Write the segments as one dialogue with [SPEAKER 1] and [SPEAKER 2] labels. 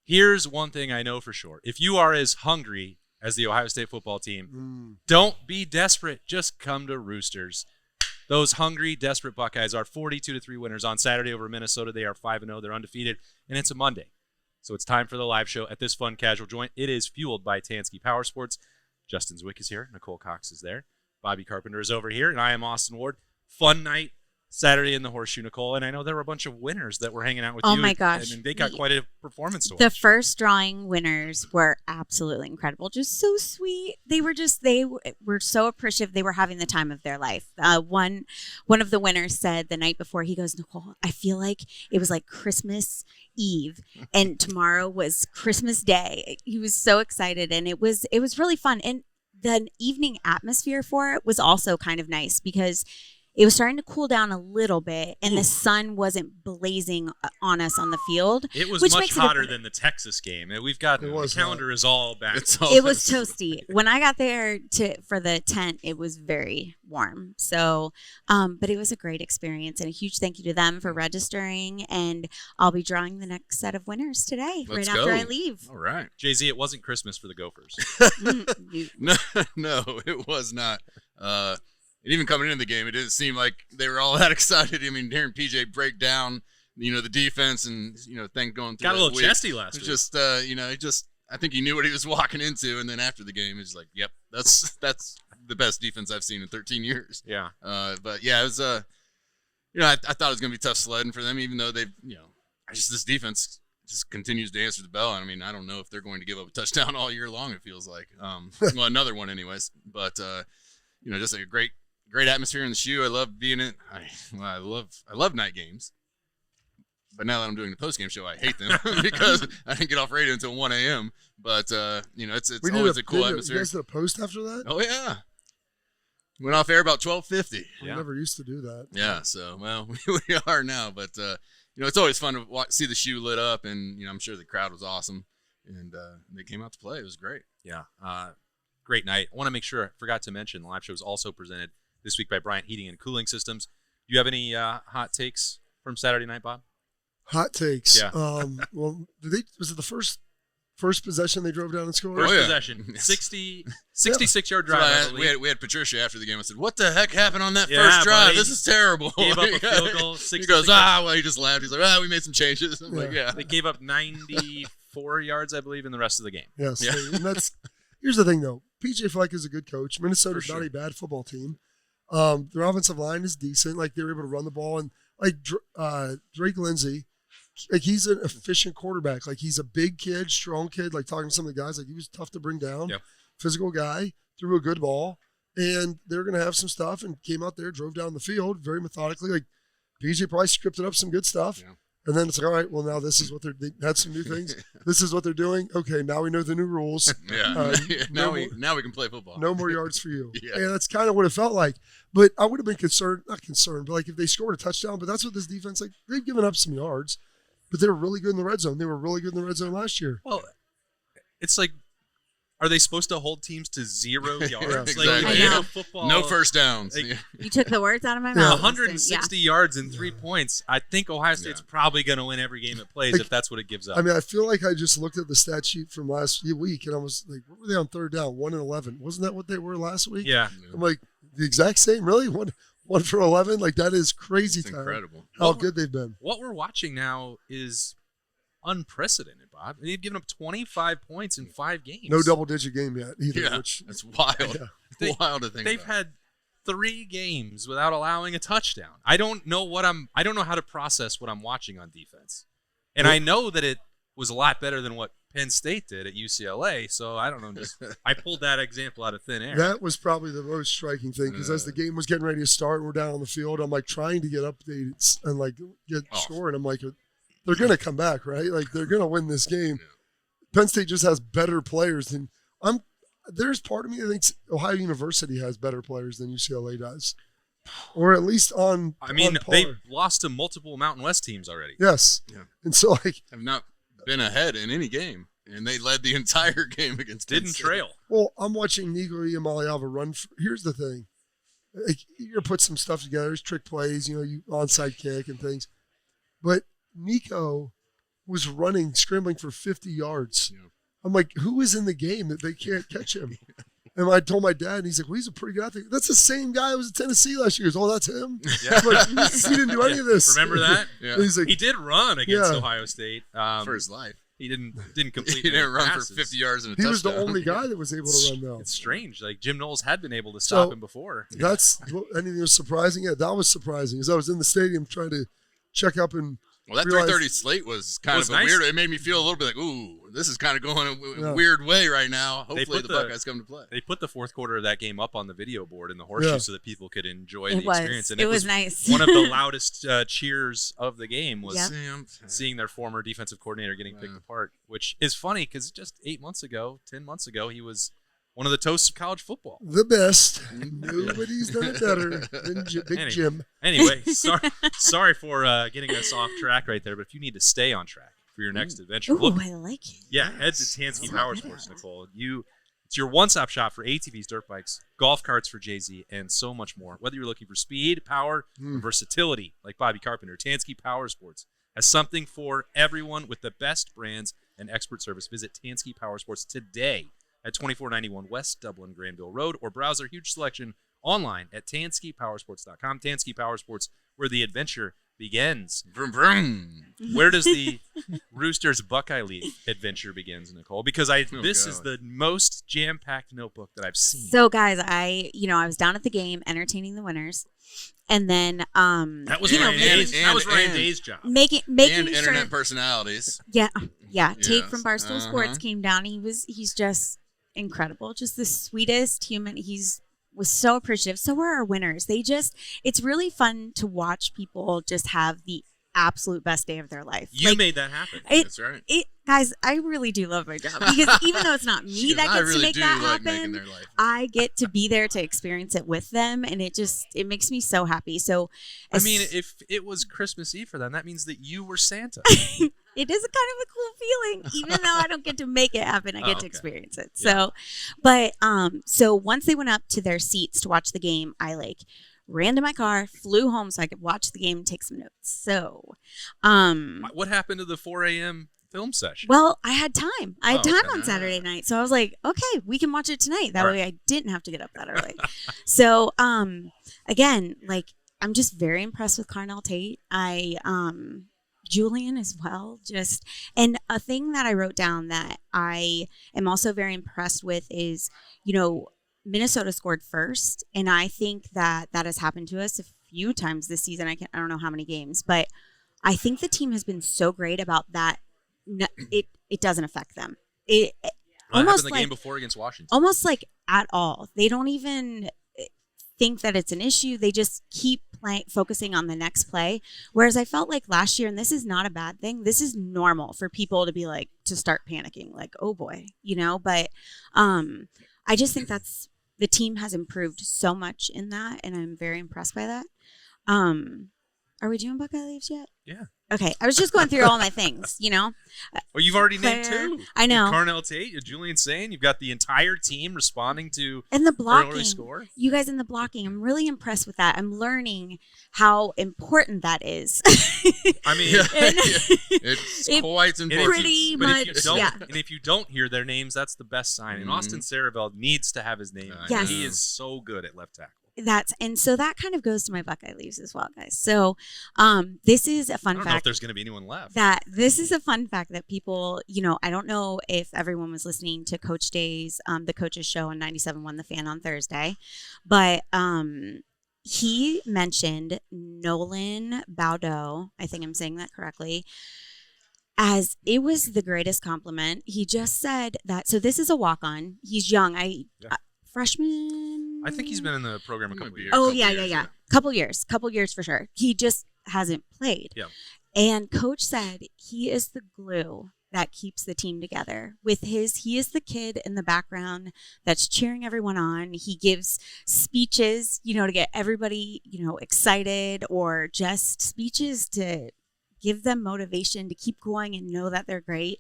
[SPEAKER 1] Here's one thing I know for sure. If you are as hungry as the Ohio State football team, don't be desperate. Just come to Roosters. Those hungry, desperate Buckeyes are 42-3 winners on Saturday over Minnesota. They are 5-0. They're undefeated, and it's a Monday. So it's time for the live show at this fun, casual joint. It is fueled by Tansky Powersports. Justin Zwick is here. Nicole Cox is there. Bobby Carpenter is over here, and I am Austin Ward. Fun night Saturday in the Horseshoe, Nicole, and I know there were a bunch of winners that were hanging out with you.
[SPEAKER 2] Oh, my gosh.
[SPEAKER 1] And they got quite a performance to watch.
[SPEAKER 2] The first drawing winners were absolutely incredible. Just so sweet. They were so appreciative. They were having the time of their life. One of the winners said the night before, he goes, Nicole, I feel like it was like Christmas Eve and tomorrow was Christmas Day. He was so excited, and it was really fun. And the evening atmosphere for it was also kind of nice because it was starting to cool down a little bit, and the sun wasn't blazing on us on the field.
[SPEAKER 1] It was much hotter than the Texas game. We've got the calendar is all back.
[SPEAKER 2] It was toasty. When I got there for the tent, it was very warm. So, but it was a great experience, and a huge thank you to them for registering. And I'll be drawing the next set of winners today, after I leave.
[SPEAKER 3] All right,
[SPEAKER 1] Jay-Z, it wasn't Christmas for the Gophers.
[SPEAKER 3] No, it was not. And even coming into the game, it didn't seem like they were all that excited. I mean, hearing PJ break down, the defense and, thing going through.
[SPEAKER 1] Got a little chesty last week.
[SPEAKER 3] Just, I think he knew what he was walking into. And then after the game, he's like, yep, that's the best defense I've seen in 13 years.
[SPEAKER 1] Yeah.
[SPEAKER 3] But yeah, it was, I thought it was going to be tough sledding for them, even though they've, this defense just continues to answer the bell. I mean, I don't know if they're going to give up a touchdown all year long, it feels like. Well, another one anyways. But, just like a great atmosphere in the shoe. I love being in. I love night games. But now that I'm doing the post-game show, I hate them because I didn't get off radio until 1 a.m. But, it's always a cool atmosphere.
[SPEAKER 4] You guys did a post after that?
[SPEAKER 3] Oh, yeah. Went off air about 12:50.
[SPEAKER 4] I never used to do that.
[SPEAKER 3] Yeah, so, well, we are now. But, it's always fun to see the shoe lit up, and, I'm sure the crowd was awesome. And they came out to play. It was great.
[SPEAKER 1] Yeah. Great night. I want to make sure I forgot to mention the live show is also presented this week by Bryant Heating and Cooling Systems. Do you have any hot takes from Saturday night, Bob?
[SPEAKER 4] Hot takes.
[SPEAKER 1] Yeah.
[SPEAKER 4] Well, was it the first possession they drove down and scored?
[SPEAKER 1] First possession. 66-yard drive.
[SPEAKER 3] We had Patricia after the game. I said, what the heck happened on that first drive? This is terrible.
[SPEAKER 1] Gave up a field goal.
[SPEAKER 3] He goes, he just laughed. He's like, we made some changes. I'm like,
[SPEAKER 1] They gave up 94 yards, I believe, in the rest of the game.
[SPEAKER 4] Yes. Yeah. And here's the thing, though. PJ Fleck is a good coach. Minnesota's not a bad football team. Their offensive line is decent. Like, they were able to run the ball. And, Drake Lindsey, he's an efficient quarterback. Like, he's a big kid, strong kid. Like, talking to some of the guys, he was tough to bring down.
[SPEAKER 1] Yep.
[SPEAKER 4] Physical guy, threw a good ball. And they're going to have some stuff and came out there, drove down the field very methodically. Like, PJ probably scripted up some good stuff. Yeah. And then it's like, all right, well, now this is what they had some new things. This is what they're doing. Okay, now we know the new rules.
[SPEAKER 3] Yeah. Now we can play football.
[SPEAKER 4] No more yards for you. Yeah. And that's kind of what it felt like. But I would have been not concerned, but like if they scored a touchdown, but that's what this defense, like they've given up some yards, but they were really good in the red zone. They were really good in the red zone last year.
[SPEAKER 1] Well, it's like, are they supposed to hold teams to 0 yards?
[SPEAKER 3] Yeah, exactly.
[SPEAKER 1] Football,
[SPEAKER 3] no first downs.
[SPEAKER 2] You took the words out of my mouth.
[SPEAKER 1] 160 yards and 3 points. I think Ohio State's probably going to win every game it plays if that's what it gives up.
[SPEAKER 4] I mean, I feel like I just looked at the stat sheet from last week, and I was like, what were they on third down? 1 and 11. Wasn't that what they were last week?
[SPEAKER 1] Yeah.
[SPEAKER 4] I'm like, the exact same, really? One for 11? Like, that is crazy.
[SPEAKER 3] It's incredible.
[SPEAKER 4] How good they've been.
[SPEAKER 1] What we're watching now is unprecedented, Bob. They've given up 25 points in 5 games.
[SPEAKER 4] No double-digit game yet either.
[SPEAKER 3] Yeah, that's wild. Yeah. Wild to think
[SPEAKER 1] They've had 3 games without allowing a touchdown. I don't know how to process what I'm watching on defense. And I know that it was a lot better than what Penn State did at UCLA, so I don't know. I pulled that example out of thin air.
[SPEAKER 4] That was probably the most striking thing because as the game was getting ready to start and we're down on the field, I'm like trying to get updated and like get scored. I'm like, they're going to come back, right? Like they're going to win this game. Yeah. Penn State just has better players than there's part of me that thinks Ohio University has better players than UCLA does. Or at least on
[SPEAKER 1] they've lost to multiple Mountain West teams already.
[SPEAKER 4] Yes. Yeah. And so
[SPEAKER 3] have not been ahead in any game. And they led the entire game against
[SPEAKER 1] Didn't trail.
[SPEAKER 4] Well, I'm watching Nico Iamaleava run. Here's the thing. Like, you're going to put some stuff together. There's trick plays, you onside kick and things. But Nico was running, scrambling for 50 yards.
[SPEAKER 3] Yeah.
[SPEAKER 4] I'm like, who is in the game that they can't catch him? And I told my dad, and he's like, well, he's a pretty good athlete. That's the same guy who was at Tennessee last year. He goes, oh, that's him?
[SPEAKER 1] Yeah.
[SPEAKER 4] I'm like, he didn't do any of this.
[SPEAKER 1] Remember that?
[SPEAKER 3] Yeah.
[SPEAKER 4] And he's like,
[SPEAKER 1] He did run against
[SPEAKER 4] Yeah.
[SPEAKER 1] Ohio State
[SPEAKER 3] For his life.
[SPEAKER 1] He didn't complete.
[SPEAKER 3] He didn't run
[SPEAKER 1] passes.
[SPEAKER 3] for 50 yards in a
[SPEAKER 4] he
[SPEAKER 3] touchdown.
[SPEAKER 4] was the only guy that was able to run though.
[SPEAKER 1] It's strange. Like Jim Knowles had been able to stop
[SPEAKER 4] So-
[SPEAKER 1] him before.
[SPEAKER 4] That's anything was surprising. Yeah, that was surprising. As I was in the stadium trying to check up and
[SPEAKER 3] Well, that
[SPEAKER 4] realized-
[SPEAKER 3] 3:30 slate was kind
[SPEAKER 1] was
[SPEAKER 3] of a
[SPEAKER 1] nice.
[SPEAKER 3] weird. It made me feel a little bit like, ooh, this is kind of going a
[SPEAKER 4] Yeah.
[SPEAKER 3] weird way right now. Hopefully
[SPEAKER 1] put
[SPEAKER 3] the
[SPEAKER 1] the-
[SPEAKER 3] Buckeyes come to play.
[SPEAKER 1] They put the fourth quarter of that game up on the video board in the horseshoe
[SPEAKER 4] Yeah.
[SPEAKER 1] so that people could enjoy
[SPEAKER 2] It
[SPEAKER 1] the
[SPEAKER 2] was.
[SPEAKER 1] experience. And
[SPEAKER 2] It was nice.
[SPEAKER 1] one of the loudest cheers of the game was
[SPEAKER 2] Yep.
[SPEAKER 1] seeing their former defensive coordinator getting picked
[SPEAKER 3] Yeah.
[SPEAKER 1] apart, which is funny because just 10 months ago, he was one of the toasts of college football.
[SPEAKER 4] the best. Nobody's done it better than Big
[SPEAKER 1] Anyway.
[SPEAKER 4] Jim.
[SPEAKER 1] Anyway, sorry for getting us off track right there, but if you need to stay on track for your next adventure,
[SPEAKER 2] Ooh,
[SPEAKER 1] look,
[SPEAKER 2] I like it.
[SPEAKER 1] yeah, head to Tansky Powersports, Nicole. It's your one-stop shop for ATVs, dirt bikes, golf carts for Jay-Z, and so much more. Whether you're looking for speed, power, or versatility, like Bobby Carpenter, Tansky Powersports has something for everyone with the best brands and expert service. Visit Tansky Powersports today at 2491 West Dublin Granville Road, or browse their huge selection online at TanskyPowersports.com. Tansky Powersports, where the adventure begins.
[SPEAKER 3] Vroom, vroom.
[SPEAKER 1] Where does the Roosters Buckeye Leaf adventure begins, Nicole? Because this is
[SPEAKER 3] God.
[SPEAKER 1] the most jam-packed notebook that I've seen.
[SPEAKER 2] So guys, I was down at the game entertaining the winners, and then
[SPEAKER 1] That was
[SPEAKER 3] And-
[SPEAKER 1] Ryan Day's.
[SPEAKER 3] and-
[SPEAKER 1] That was Ryan
[SPEAKER 3] and-
[SPEAKER 1] Day's job.
[SPEAKER 2] making
[SPEAKER 3] And
[SPEAKER 2] sure.
[SPEAKER 3] internet personalities.
[SPEAKER 2] Yeah. Tate
[SPEAKER 3] Yes.
[SPEAKER 2] from Barstool Sports
[SPEAKER 3] Uh-huh.
[SPEAKER 2] came down. He's just incredible, just the sweetest human. Was so appreciative. So were our winners. It's really fun to watch people just have the absolute best day of their life.
[SPEAKER 1] You
[SPEAKER 2] Like,
[SPEAKER 1] made that happen.
[SPEAKER 3] That's right.
[SPEAKER 2] guys, I really do love my job because even though it's not me that
[SPEAKER 3] I
[SPEAKER 2] gets
[SPEAKER 3] really
[SPEAKER 2] to make
[SPEAKER 3] do
[SPEAKER 2] that
[SPEAKER 3] like making
[SPEAKER 2] happen,
[SPEAKER 3] their life.
[SPEAKER 2] I get to be there to experience it with them, and it makes me so happy. So,
[SPEAKER 1] I mean, if it was Christmas Eve for them, that means that you were Santa.
[SPEAKER 2] it is a kind of a cool feeling, even though I don't get to make it happen. I get to
[SPEAKER 1] okay.
[SPEAKER 2] experience it.
[SPEAKER 1] Yeah.
[SPEAKER 2] So once they went up to their seats to watch the game, I ran to my car, flew home so I could watch the game and take some notes. So,
[SPEAKER 1] What happened to the 4 a.m. film session?
[SPEAKER 2] well, I had time. I had
[SPEAKER 1] Oh,
[SPEAKER 2] time
[SPEAKER 1] okay.
[SPEAKER 2] on Saturday night. So I was like, okay, we can watch it tonight. That
[SPEAKER 1] All
[SPEAKER 2] way I didn't have to get up that early. So, again, I'm just very impressed with Carnell Tate. Julian as well. And a thing that I wrote down that I am also very impressed with is, Minnesota scored first. And I think that has happened to us a few times this season. I don't know how many games, but I think the team has been so great about that. It doesn't affect them. It
[SPEAKER 1] What
[SPEAKER 2] almost
[SPEAKER 1] happened the game before against Washington?
[SPEAKER 2] almost like at all. They don't even think that it's an issue. They just keep focusing on the next play. Whereas I felt like last year, and this is not a bad thing, this is normal for people to be to start panicking, oh boy, but I just think the team has improved so much in that, and I'm very impressed by that. Are we doing Buckeye Leaves yet?
[SPEAKER 1] Yeah.
[SPEAKER 2] Okay. I was just going through all my things,
[SPEAKER 1] Well, you've already named
[SPEAKER 2] Claire,
[SPEAKER 1] two.
[SPEAKER 2] I know.
[SPEAKER 1] Carnell Tate, Julian Sane. You've got the entire team responding to
[SPEAKER 2] And the
[SPEAKER 1] early
[SPEAKER 2] blocking.
[SPEAKER 1] score.
[SPEAKER 2] You guys in the blocking, I'm really impressed with that. I'm learning how important that is.
[SPEAKER 1] I mean,
[SPEAKER 3] It's
[SPEAKER 2] It
[SPEAKER 3] quite
[SPEAKER 1] and
[SPEAKER 3] important.
[SPEAKER 2] pretty
[SPEAKER 1] but
[SPEAKER 2] much,
[SPEAKER 1] if you don't,
[SPEAKER 2] yeah.
[SPEAKER 1] and if you don't hear their names, that's the best sign. And
[SPEAKER 3] Mhm.
[SPEAKER 1] Austin Sarabeld needs to have his name.
[SPEAKER 2] Yes.
[SPEAKER 1] He is so good at left tackle.
[SPEAKER 2] So that kind of goes to my Buckeye Leaves as well, guys. So this is a
[SPEAKER 1] I
[SPEAKER 2] fun
[SPEAKER 1] don't know if
[SPEAKER 2] fact.
[SPEAKER 1] there's going to be anyone left.
[SPEAKER 2] This is a fun fact that people, I don't know if everyone was listening to Coach Day's, the coach's show on 97.1 The Fan on Thursday, but he mentioned Nolan Baudeau, I think I'm saying that correctly, as it was the greatest compliment. He just said that, so this is a walk-on. He's young. Freshman.
[SPEAKER 1] I think he's been in the program a
[SPEAKER 3] Might
[SPEAKER 1] couple
[SPEAKER 3] be
[SPEAKER 1] years.
[SPEAKER 3] a
[SPEAKER 2] Oh,
[SPEAKER 3] couple
[SPEAKER 2] yeah.
[SPEAKER 3] years,
[SPEAKER 2] Couple years for sure. He just hasn't played.
[SPEAKER 1] Yeah.
[SPEAKER 2] And coach said he is the glue that keeps the team together. He is the kid in the background that's cheering everyone on. He gives speeches, to get everybody, excited, or just speeches to give them motivation to keep going and know that they're great.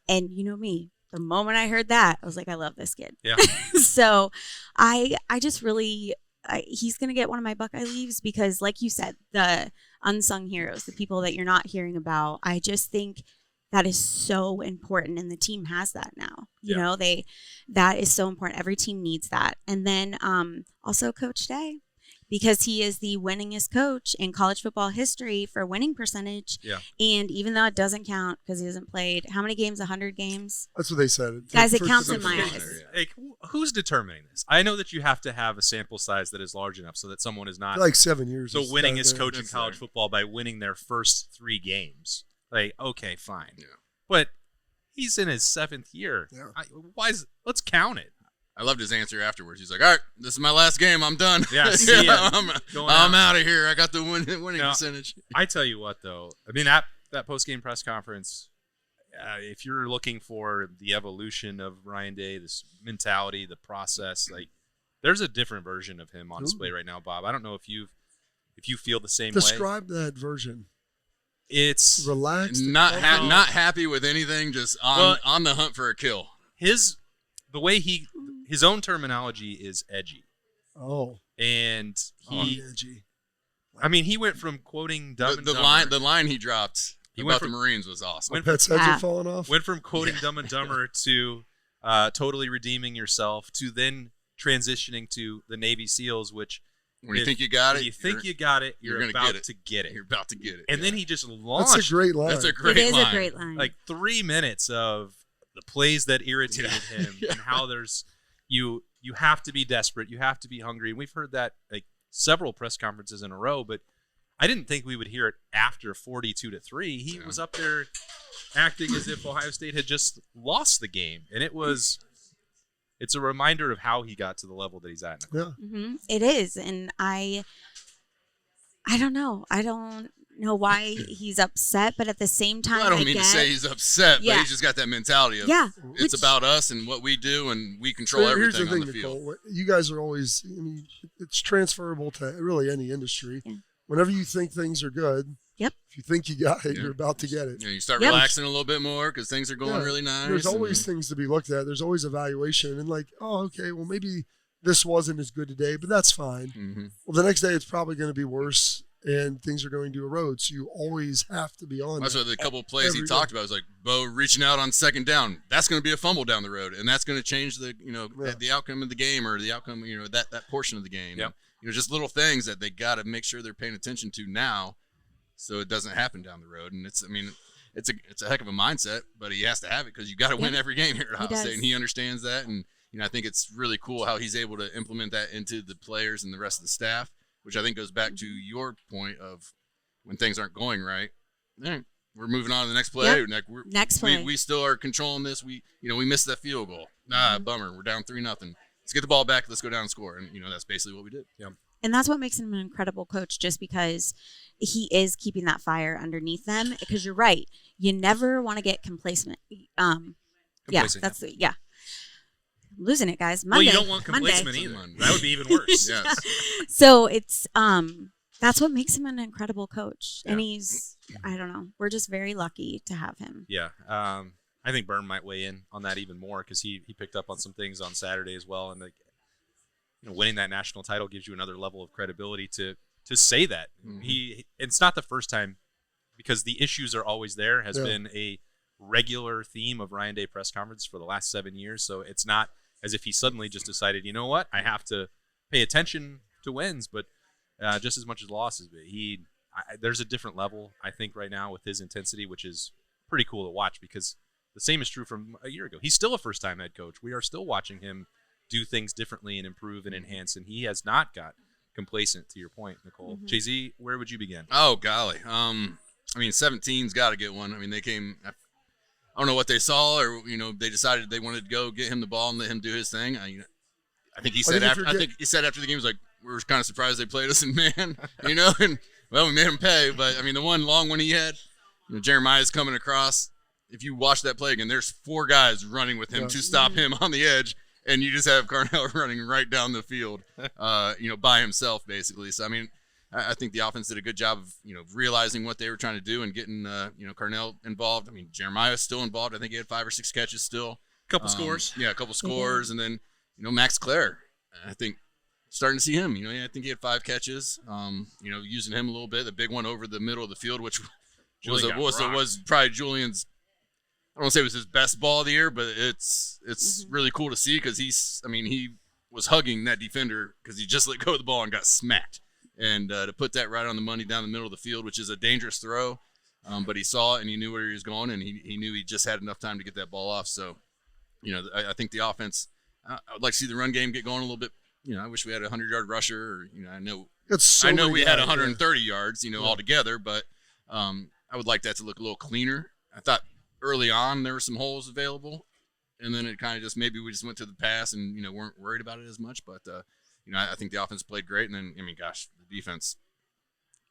[SPEAKER 2] And you know me, the moment I heard that, I was like, I love this kid.
[SPEAKER 1] Yeah.
[SPEAKER 2] So I just really, he's going to get one of my Buckeye Leaves because, like you said, the unsung heroes, the people that you're not hearing about, I just think That is so important, and the team has that now. You
[SPEAKER 1] Yeah.
[SPEAKER 2] know, that is so important. Every team needs that. And then also Coach Day, because he is the winningest coach in college football history for winning percentage.
[SPEAKER 1] Yeah.
[SPEAKER 2] And even though it doesn't count because he hasn't played how many games? 100 games.
[SPEAKER 4] That's what they said.
[SPEAKER 2] Guys, it
[SPEAKER 4] For-
[SPEAKER 2] counts
[SPEAKER 4] for-
[SPEAKER 2] in my
[SPEAKER 4] for-
[SPEAKER 2] eyes.
[SPEAKER 1] Like, who's determining this? I know that you have to have a sample size that is large enough so that someone is not
[SPEAKER 4] Like 7 years.
[SPEAKER 1] the
[SPEAKER 4] is
[SPEAKER 1] winningest
[SPEAKER 4] that-
[SPEAKER 1] coach in
[SPEAKER 3] That's
[SPEAKER 1] college
[SPEAKER 3] fair.
[SPEAKER 1] football by winning their first 3 games. Like, okay, fine.
[SPEAKER 3] Yeah.
[SPEAKER 1] But he's in his 7th year.
[SPEAKER 4] Yeah.
[SPEAKER 1] Let's count it.
[SPEAKER 3] I loved his answer afterwards. He's like, "All right, this is my last game. I'm done.
[SPEAKER 1] Yeah, see ya.
[SPEAKER 3] I'm
[SPEAKER 1] Going
[SPEAKER 3] out of here. I got the winning
[SPEAKER 1] No.
[SPEAKER 3] percentage."
[SPEAKER 1] I tell you what, though. I mean, that post-game press conference, if you're looking for the evolution of Ryan Day, this mentality, the process, like, there's a different version of him on display right now, Bob. I don't know if you feel the same way.
[SPEAKER 4] Describe that version.
[SPEAKER 1] It's
[SPEAKER 4] Relaxed.
[SPEAKER 3] Not
[SPEAKER 4] comfortable.
[SPEAKER 3] not happy with anything. Just on the hunt for a kill.
[SPEAKER 1] the way his own terminology is edgy.
[SPEAKER 4] Oh.
[SPEAKER 1] And
[SPEAKER 4] Edgy.
[SPEAKER 1] I mean, he went from quoting Dumb and
[SPEAKER 3] The
[SPEAKER 1] Dumber.
[SPEAKER 3] the line he dropped
[SPEAKER 1] He went
[SPEAKER 3] about the
[SPEAKER 1] from-
[SPEAKER 3] Marines was awesome.
[SPEAKER 4] My pet's heads
[SPEAKER 2] Yeah.
[SPEAKER 4] are falling off.
[SPEAKER 1] Went from quoting Dumb and Dumber to totally redeeming yourself to then transitioning to the Navy SEALs, which
[SPEAKER 3] When you think you got it,
[SPEAKER 1] when you think you got it, you're
[SPEAKER 3] gonna
[SPEAKER 1] about
[SPEAKER 3] get it.
[SPEAKER 1] to get it.
[SPEAKER 3] you're about to get it.
[SPEAKER 1] And
[SPEAKER 3] yeah.
[SPEAKER 1] then he just launched
[SPEAKER 4] That's a great line.
[SPEAKER 3] That's a great
[SPEAKER 2] It is
[SPEAKER 3] line.
[SPEAKER 2] a great line.
[SPEAKER 1] like 3 minutes of the plays that irritated him
[SPEAKER 3] Yeah.
[SPEAKER 1] and how there's you have to be desperate, you have to be hungry. And we've heard that like several press conferences in a row, but I didn't think we would hear it after 42-3. He was up there acting as if Ohio State had just lost the game, and it's a reminder of how he got to the level that he's at now.
[SPEAKER 4] Yeah.
[SPEAKER 2] It is, and I don't know. I don't know why he's upset, but at the same time,
[SPEAKER 3] Well, I don't mean to say he's upset, but
[SPEAKER 2] Yeah.
[SPEAKER 3] he's just got that mentality of
[SPEAKER 2] which-
[SPEAKER 3] it's about us and what we do, and we control
[SPEAKER 4] Here's
[SPEAKER 3] everything
[SPEAKER 4] the thing,
[SPEAKER 3] on the field.
[SPEAKER 4] Nicole. You guys are always, I mean, it's transferable to really any industry.
[SPEAKER 2] Yeah.
[SPEAKER 4] Whenever you think things are good,
[SPEAKER 2] Yep.
[SPEAKER 4] if you think you got it,
[SPEAKER 3] Yeah.
[SPEAKER 4] you're about to get it.
[SPEAKER 3] You know, you start
[SPEAKER 2] Yep.
[SPEAKER 3] relaxing a little bit more because things are going
[SPEAKER 4] Yeah.
[SPEAKER 3] really nice.
[SPEAKER 4] There's
[SPEAKER 3] and-
[SPEAKER 4] always things to be looked at. There's always evaluation. And like, oh, okay, well, maybe this wasn't as good today, but that's fine.
[SPEAKER 3] Mhm.
[SPEAKER 4] Well, the next day it's probably going to be worse and things are going to erode. So you always have to be on
[SPEAKER 3] That's
[SPEAKER 4] that.
[SPEAKER 3] what the couple of plays he
[SPEAKER 4] Every
[SPEAKER 3] talked about was like Bo reaching out on second down. That's going to be a fumble down the road, and that's going to change the
[SPEAKER 4] Yeah.
[SPEAKER 3] the outcome of the game or the outcome that portion of the game.
[SPEAKER 1] Yep.
[SPEAKER 3] Just little things that they got to make sure they're paying attention to now, so it doesn't happen down the road. And it's a heck of a mindset, but he has to have it because you got to win
[SPEAKER 2] Yeah.
[SPEAKER 3] every game here at Ohio
[SPEAKER 2] He
[SPEAKER 3] State,
[SPEAKER 2] does.
[SPEAKER 3] and he understands that. And I think it's really cool how he's able to implement that into the players and the rest of the staff, which I think goes back to your point of when things aren't going right. All right, we're moving on to the next play.
[SPEAKER 2] Yep.
[SPEAKER 3] Like
[SPEAKER 2] Next play.
[SPEAKER 3] we still are controlling this. We missed that field goal. Bummer. We're down 3-0. Let's get the ball back. Let's go down and score. And that's basically what we did. Yeah.
[SPEAKER 2] And that's what makes him an incredible coach, just because he is keeping that fire underneath them. Because you're right, you never want to get complacent.
[SPEAKER 1] Complacent,
[SPEAKER 2] I'm losing it, guys. Monday.
[SPEAKER 1] Well, you don't want
[SPEAKER 2] Monday.
[SPEAKER 1] complacement either. That would be even worse.
[SPEAKER 3] Yes.
[SPEAKER 2] So it's that's what makes him an incredible coach.
[SPEAKER 1] Yeah.
[SPEAKER 2] And he's, I don't know, we're just very lucky to have him.
[SPEAKER 1] Yeah. I think Birm might weigh in on that even more because he picked up on some things on Saturday as well. And winning that national title gives you another level of credibility to say that.
[SPEAKER 3] Mhm.
[SPEAKER 1] It's not the first time, because the issues are always there, has
[SPEAKER 4] Yeah.
[SPEAKER 1] been a regular theme of Ryan Day press conference for the last 7 years. So it's not as if he suddenly just decided, you know what, I have to pay attention to wins, but just as much as losses. But there's a different level, I think, right now with his intensity, which is pretty cool to watch, because the same is true from a year ago. He's still a first-time head coach. We are still watching him do things differently and improve and enhance, and he has not got complacent, to your point, Nicole.
[SPEAKER 2] Mhm.
[SPEAKER 1] Jay-Z, where would you begin?
[SPEAKER 3] Oh, golly. 17's got to get one. I mean, they came – I don't know what they saw, or, they decided they wanted to go get him the ball and let him do his thing. I think he said after the game, he was like, we were kind of surprised they played us in man, and, well, we made him pay. But, I mean, the one long one he had, Jeremiah's coming across. If you watch that play again, there's 4 guys running with him to stop him on the edge, and you just have Carnell running right down the field, by himself, basically. So, I mean, I think the offense did a good job of, realizing what they were trying to do and getting, Carnell involved. I mean, Jeremiah's still involved. I think he had 5 or 6 catches still.
[SPEAKER 1] Couple scores.
[SPEAKER 3] Yeah, a couple scores. And then, Max Clare, I think starting to see him. I think he had 5 catches, using him a little bit. The big one over the middle of the field, which
[SPEAKER 1] Julian got rocked.
[SPEAKER 3] was probably Julian's I don't want to say it was his best ball of the year, but it's really cool to see because he was hugging that defender because he just let go of the ball and got smacked. And to put that right on the money down the middle of the field, which is a dangerous throw, but he saw it and he knew where he was going, and he knew he just had enough time to get that ball off. So, I think the offense, I would like to see the run game get going a little bit. I wish we had a 100-yard rusher, or I know we had 130 yards, altogether, but I would like that to look a little cleaner. I thought early on there were some holes available, and then it kind of just maybe we just went to the pass and weren't worried about it as much. But I think the offense played great, and then gosh, the defense.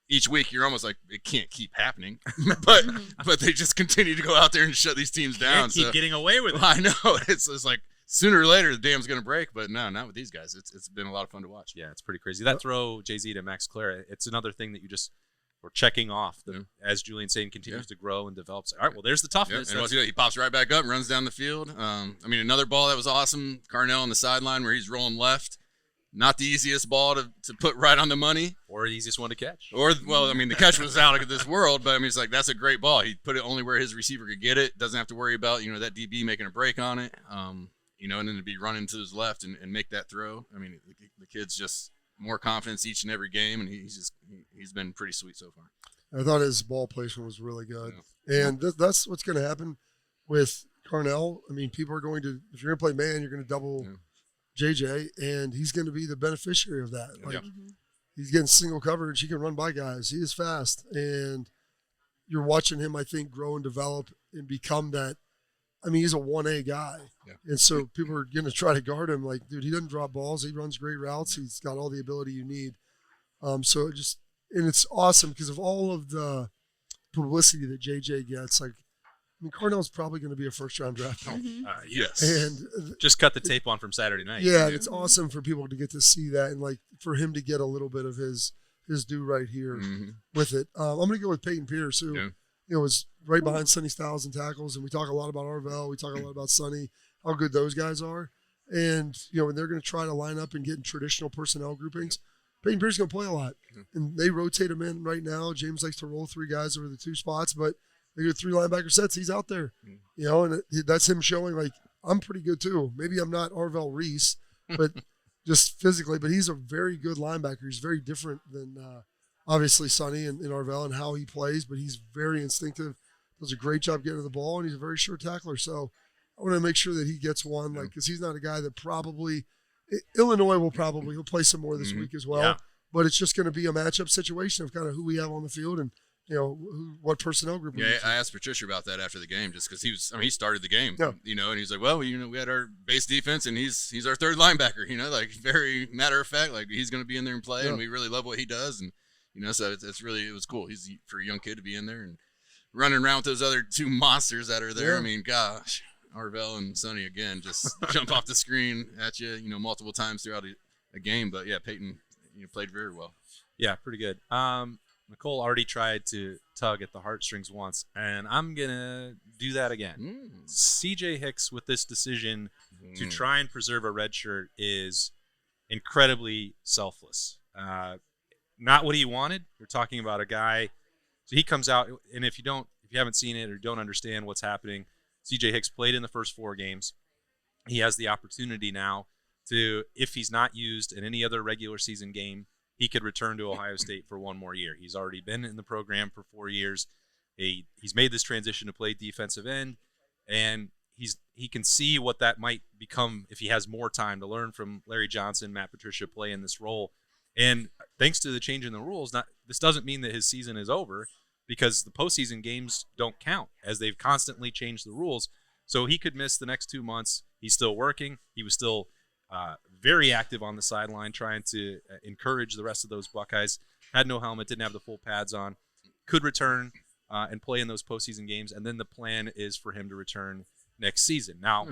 [SPEAKER 3] Each week you're almost like it can't keep happening, but they just continue to go out there and shut these teams down.
[SPEAKER 1] Keep getting away with it.
[SPEAKER 3] I know it's like sooner or later the dam's going to break, but no, not with these guys. It's been a lot of fun to watch.
[SPEAKER 1] Yeah, it's pretty crazy. That throw, Jay-Z to Max Clara, it's another thing that you just were checking off as Julian Sane continues to grow and develops. All right, well, there's the toughness.
[SPEAKER 3] And he pops right back up and runs down the field. Another ball that was awesome, Carnell on the sideline where he's rolling left. Not the easiest ball to put right on the money.
[SPEAKER 1] Or the easiest one to catch.
[SPEAKER 3] The catch was out of this world, but it's like that's a great ball. He put it only where his receiver could get it. Doesn't have to worry about, that DB making a break on it. And then to be running to his left and make that throw. The kid's just more confidence each and every game, and he's been pretty sweet so far.
[SPEAKER 4] I thought his ball placement was really good. Yeah. And that's what's going to happen with Carnell. People are going to, if you're going to play man, you're going to double JJ, and he's going to be the beneficiary of that. He's getting single coverage. He can run by guys. He is fast. And you're watching him, I think, grow and develop and become that. He's a 1A guy. Yeah. And so people are going to try to guard him. Like, dude, he doesn't drop balls. He runs great routes. He's got all the ability you need. And it's awesome because of all of the publicity that JJ gets. Carnell's probably going to be a first-round draft pick.
[SPEAKER 3] Yes.
[SPEAKER 1] And just cut the tape on from Saturday night.
[SPEAKER 4] Yeah, it's awesome for people to get to see that and for him to get a little bit of his due right here with it. I'm going to go with Peyton Pierce, who was right behind Sonny Styles in tackles, and we talk a lot about Arvell. We talk a lot about Sonny, how good those guys are. And, when they're going to try to line up and get in traditional personnel groupings, Peyton Pierce is going to play a lot. And they rotate him in right now. James likes to roll 3 guys over the 2 spots, but they get 3 linebacker sets. He's out there, and that's him showing I'm pretty good too. Maybe I'm not Arvell Reese, but just physically. But he's a very good linebacker. He's very different than obviously Sonny and Arvell and how he plays. But he's very instinctive. Does a great job getting to the ball, and he's a very sure tackler. So I want to make sure that he gets one, because he's not a guy that probably Illinois he'll play some more this week as well. Yeah. But it's just going to be a matchup situation of kind of who we have on the field and. What personnel group?
[SPEAKER 3] Yeah, I asked Patricia about that after the game, just because he started the game, and he's like, well, we had our base defense, and he's our third linebacker, very matter of fact, he's going to be in there and play, and we really love what he does, and so it was cool. He's for a young kid to be in there and running around with those other 2 monsters that are there. Yeah. Gosh, Arvell and Sonny again just jump off the screen at you, multiple times throughout a game, but yeah, Peyton, played very well.
[SPEAKER 1] Yeah, pretty good. Nicole already tried to tug at the heartstrings once, and I'm going to do that again. CJ Hicks, with this decision to try and preserve a red shirt, is incredibly selfless. Not what he wanted. You're talking about a guy. So he comes out, and if you haven't seen it or don't understand what's happening, CJ Hicks played in the first 4 games. He has the opportunity now to, if he's not used in any other regular season game, he could return to Ohio State for 1 more year. He's already been in the program for 4 years. He's made this transition to play defensive end, and he can see what that might become if he has more time to learn from Larry Johnson, Matt Patricia play in this role. And thanks to the change in the rules, this doesn't mean that his season is over, because the postseason games don't count, as they've constantly changed the rules. So he could miss the next 2 months. He's still working. He was still very active on the sideline, trying to encourage the rest of those Buckeyes. Had no helmet, didn't have the full pads on. Could return and play in those postseason games, and then the plan is for him to return next season. Now,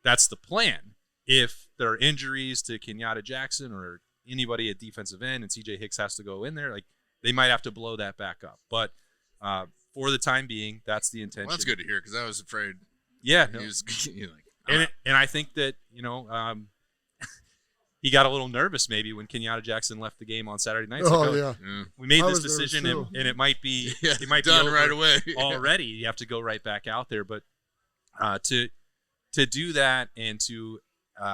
[SPEAKER 1] that's the plan. If there are injuries to Kenyatta Jackson or anybody at defensive end and CJ Hicks has to go in there, they might have to blow that back up. But for the time being, that's the intention.
[SPEAKER 3] Well, that's good to hear, because I was afraid.
[SPEAKER 1] Yeah.
[SPEAKER 3] He was
[SPEAKER 1] and I think that, he got a little nervous maybe when Kenyatta Jackson left the game on Saturday night. We made this decision, and it might be
[SPEAKER 3] done right away
[SPEAKER 1] already. You have to go right back out there. But To do that and to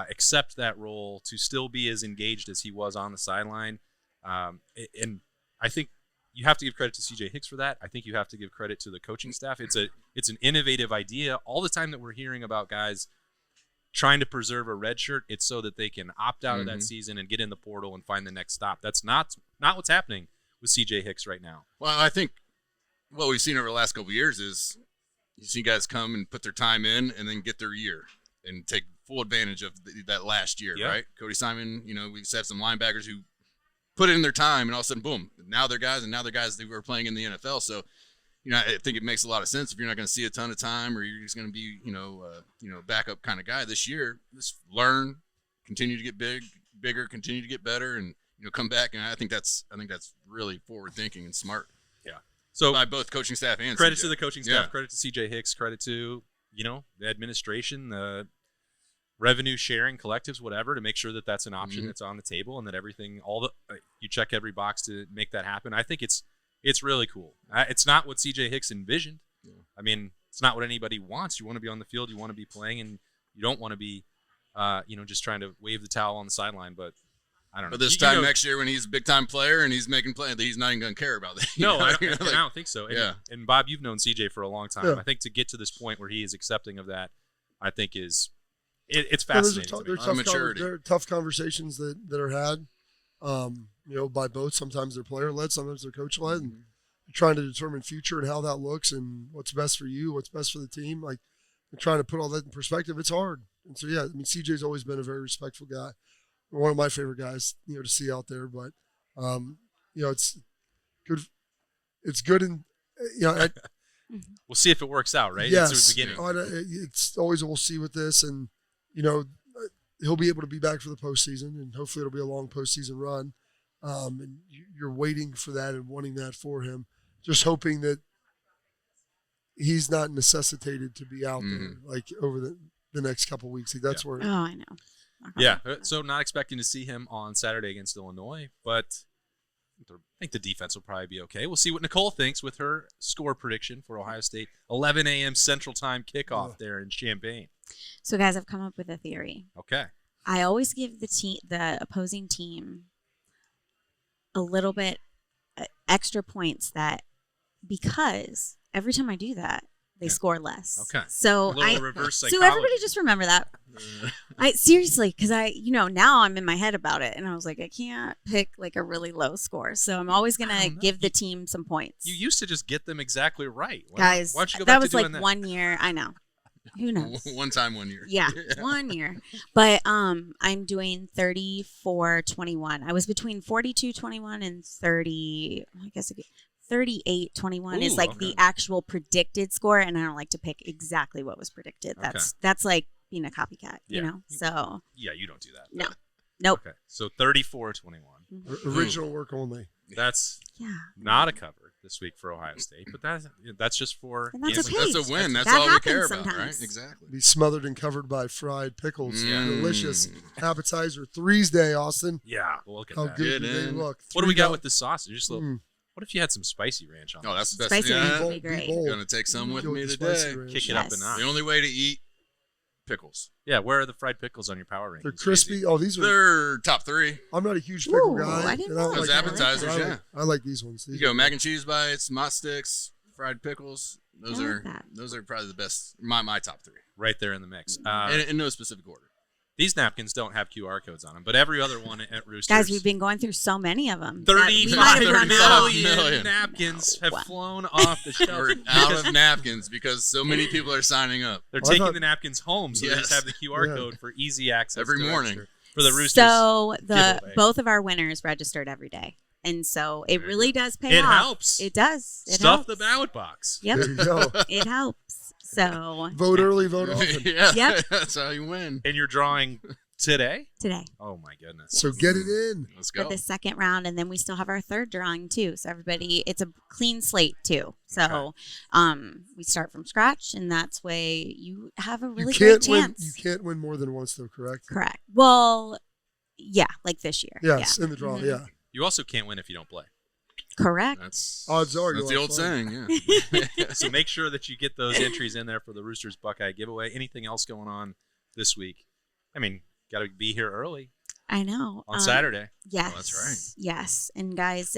[SPEAKER 1] accept that role, to still be as engaged as he was on the sideline, and I think you have to give credit to CJ Hicks for that. I think you have to give credit to the coaching staff. It's an innovative idea. All the time that we're hearing about guys trying to preserve a red shirt, it's so that they can opt out of that season and get in the portal and find the next stop. That's not what's happening with CJ Hicks right now.
[SPEAKER 3] Well, I think what we've seen over the last couple of years is you see guys come and put their time in and then get their year and take full advantage of that last year, right? Cody Simon, we just have some linebackers who put in their time and all of a sudden, boom, now they're guys who are playing in the NFL. So, I think it makes a lot of sense if you're not going to see a ton of time or you're just going to be, backup kind of guy this year. Just learn, continue to get bigger, continue to get better, and come back. And I think that's really forward thinking and smart.
[SPEAKER 1] Yeah. So
[SPEAKER 3] by both coaching staff and
[SPEAKER 1] credit
[SPEAKER 3] CJ.
[SPEAKER 1] to the coaching staff, credit to CJ Hicks, credit to the administration, the revenue sharing collectives, whatever, to make sure that that's an option that's on the table and that everything, you check every box to make that happen. I think it's really cool. It's not what CJ Hicks envisioned. Yeah. I mean, it's not what anybody wants. You want to be on the field, you want to be playing, and you don't want to be, just trying to wave the towel on the sideline. But I don't know.
[SPEAKER 3] But this time next year when he's a big-time player and he's making plays, he's not even going to care about that.
[SPEAKER 1] No, I don't think so. And, and Bob, you've known CJ for a long time.
[SPEAKER 4] Yeah.
[SPEAKER 1] I think to get to this point where he is accepting of that, I think it's fascinating.
[SPEAKER 4] There are tough conversations that are had, by both. Sometimes they're player-led, sometimes they're coach-led, and trying to determine future and how that looks and what's best for you, what's best for the team. Like, and trying to put all that in perspective, it's hard. And so, CJ's always been a very respectful guy. One of my favorite guys, to see out there. But, it's good. It's good, and
[SPEAKER 1] we'll see if it works out, right?
[SPEAKER 4] Yes,
[SPEAKER 1] it's the beginning.
[SPEAKER 4] It's always we'll see with this, and he'll be able to be back for the postseason, and hopefully it'll be a long postseason run. And you're waiting for that and wanting that for him, just hoping that he's not necessitated to be out there like over the next couple of weeks. Like that's where.
[SPEAKER 2] Oh, I know.
[SPEAKER 1] Yeah, so not expecting to see him on Saturday against Illinois, but I think the defense will probably be okay. We'll see what Nicole thinks with her score prediction for Ohio State. 11 a.m. Central Time kickoff there in Champaign.
[SPEAKER 2] So, guys, I've come up with a theory.
[SPEAKER 1] Okay.
[SPEAKER 2] I always give the opposing team a little bit extra points because every time I do that, they score less.
[SPEAKER 1] Okay.
[SPEAKER 2] So
[SPEAKER 1] reverse psychology.
[SPEAKER 2] So everybody just remember that. Seriously, because now I'm in my head about it, and I was like, I can't pick like a really low score, so I'm always gonna give the team some points.
[SPEAKER 1] You used to just get them exactly right,
[SPEAKER 2] guys.
[SPEAKER 1] Why don't you go
[SPEAKER 2] that
[SPEAKER 1] back
[SPEAKER 2] was
[SPEAKER 1] to doing
[SPEAKER 2] like
[SPEAKER 1] that?
[SPEAKER 2] 1 year. I know. Who knows?
[SPEAKER 3] One time, 1 year.
[SPEAKER 2] Yeah, 1 year. But I'm doing 34-21. I was between 42-21 and 30. I guess 38-21 is like the actual predicted score, and I don't like to pick exactly what was predicted. That's like being a copycat, So
[SPEAKER 1] yeah, you don't do that.
[SPEAKER 2] No, nope.
[SPEAKER 1] Okay, so 34-21.
[SPEAKER 4] Original work only.
[SPEAKER 1] That's not a cover this week for Ohio State, but that's just for
[SPEAKER 2] that's okay.
[SPEAKER 3] That's a win. That's
[SPEAKER 2] that
[SPEAKER 3] all we care about,
[SPEAKER 2] sometimes.
[SPEAKER 3] right? Exactly.
[SPEAKER 4] Be smothered and covered by fried pickles. Delicious appetizer. Threes Day, Austin.
[SPEAKER 1] Yeah, well, look at
[SPEAKER 4] How
[SPEAKER 1] that.
[SPEAKER 4] good do they look?
[SPEAKER 1] What do we got with the sausage? Just a little. What if you had some spicy ranch on?
[SPEAKER 3] Oh, that's the best.
[SPEAKER 2] Spicy ranch would be great.
[SPEAKER 3] I'm gonna take some with me today.
[SPEAKER 1] Kick it up a notch.
[SPEAKER 3] The only way to eat pickles.
[SPEAKER 1] Yeah, where are the fried pickles on your power rankings?
[SPEAKER 4] They're crispy.
[SPEAKER 1] Easy.
[SPEAKER 4] These are.
[SPEAKER 3] They're top 3.
[SPEAKER 4] I'm not a huge pickle guy.
[SPEAKER 2] I didn't know.
[SPEAKER 3] Those appetizers,
[SPEAKER 4] I like these ones.
[SPEAKER 3] You go mac and cheese bites, mott sticks, fried pickles. Those
[SPEAKER 2] I
[SPEAKER 3] are
[SPEAKER 2] like that.
[SPEAKER 3] those are probably the best. My top 3.
[SPEAKER 1] Right there in the mix.
[SPEAKER 3] In no specific order.
[SPEAKER 1] These napkins don't have QR codes on them, but every other one at Roosters.
[SPEAKER 2] Guys, we've been going through so many of them.
[SPEAKER 1] 35
[SPEAKER 3] million
[SPEAKER 1] million napkins have flown off the shelf.
[SPEAKER 3] We're out of napkins because so many people are signing up.
[SPEAKER 1] They're taking the napkins home, so they just have the QR code for easy access
[SPEAKER 3] every
[SPEAKER 1] to
[SPEAKER 3] morning
[SPEAKER 1] extra for the Roosters.
[SPEAKER 2] So
[SPEAKER 1] giveaway.
[SPEAKER 2] both of our winners registered every day, and so it really does pay
[SPEAKER 1] It
[SPEAKER 2] off.
[SPEAKER 1] helps.
[SPEAKER 2] It does. It
[SPEAKER 1] Stuff
[SPEAKER 2] helps.
[SPEAKER 1] the ballot box.
[SPEAKER 2] Yep.
[SPEAKER 4] There you go.
[SPEAKER 2] It helps. So
[SPEAKER 4] Vote early, vote often.
[SPEAKER 2] Yep.
[SPEAKER 3] That's how you win.
[SPEAKER 1] And you're drawing today?
[SPEAKER 2] today
[SPEAKER 1] Oh my goodness.
[SPEAKER 4] So get it in.
[SPEAKER 3] Let's
[SPEAKER 2] for
[SPEAKER 3] go.
[SPEAKER 2] the second round, and then we still have our third drawing too. So everybody, it's a clean slate too. So we start from scratch, and that's way you have a really great chance.
[SPEAKER 4] You can't win more than once, though. Correct.
[SPEAKER 2] Correct. Well, yeah, like this year.
[SPEAKER 4] Yes,
[SPEAKER 2] Yeah.
[SPEAKER 4] in the draw.
[SPEAKER 2] Mhm.
[SPEAKER 4] Yeah.
[SPEAKER 1] You also can't win if you don't play.
[SPEAKER 2] Correct.
[SPEAKER 3] That's
[SPEAKER 4] Odds are
[SPEAKER 3] that's the
[SPEAKER 4] you'll
[SPEAKER 3] old
[SPEAKER 4] have fun.
[SPEAKER 3] saying. Yeah.
[SPEAKER 1] So make sure that you get those entries in there for the Roosters Buckeye giveaway. Anything else going on this week? I mean, got to be here early
[SPEAKER 2] I know.
[SPEAKER 1] on Saturday.
[SPEAKER 2] Yes.
[SPEAKER 3] Oh, that's right.
[SPEAKER 2] Yes. And guys,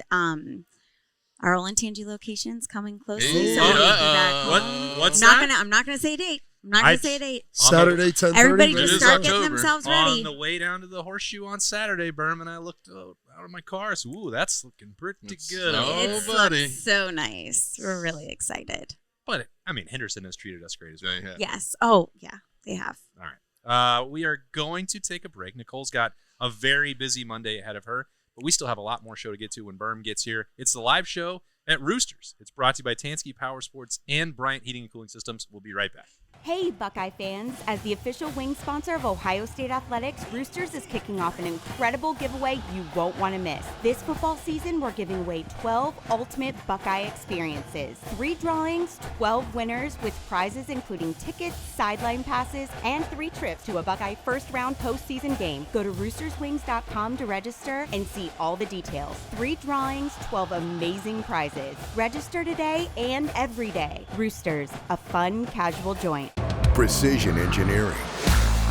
[SPEAKER 2] our Olentangy location's coming close.
[SPEAKER 3] Hey,
[SPEAKER 2] So we'll be back.
[SPEAKER 1] What's
[SPEAKER 2] I'm not
[SPEAKER 1] that?
[SPEAKER 2] gonna. I'm not gonna say a date. I'm not gonna say a date.
[SPEAKER 4] Saturday, 10:30.
[SPEAKER 2] Everybody
[SPEAKER 3] It
[SPEAKER 2] just
[SPEAKER 3] is
[SPEAKER 2] start getting
[SPEAKER 3] October.
[SPEAKER 2] themselves
[SPEAKER 1] On
[SPEAKER 2] ready.
[SPEAKER 1] the way down to the Horseshoe on Saturday, Berm and I looked out of my car. So, ooh, that's looking pretty
[SPEAKER 3] That's-
[SPEAKER 1] good.
[SPEAKER 3] oh,
[SPEAKER 2] It's
[SPEAKER 3] buddy.
[SPEAKER 2] so nice. We're really excited.
[SPEAKER 1] But, I mean, Henderson has treated us great as well.
[SPEAKER 3] Yeah.
[SPEAKER 2] Yes. Oh, yeah. They have.
[SPEAKER 1] All right. We are going to take a break. Nicole's got a very busy Monday ahead of her, but we still have a lot more show to get to when Berm gets here. It's the live show at Roosters. It's brought to you by Tansky Powersports and Bryant Heating and Cooling Systems. We'll be right back.
[SPEAKER 5] Hey, Buckeye fans! As the official wing sponsor of Ohio State Athletics, Roosters is kicking off an incredible giveaway you won't want to miss. This football season, we're giving away 12 ultimate Buckeye experiences. 3 drawings, 12 winners, with prizes including tickets, sideline passes, and 3 trips to a Buckeye first-round postseason game. Go to roosterswings.com to register and see all the details. 3 drawings, 12 amazing prizes. Register today and every day. Roosters, a fun, casual joint.
[SPEAKER 6] Precision engineering,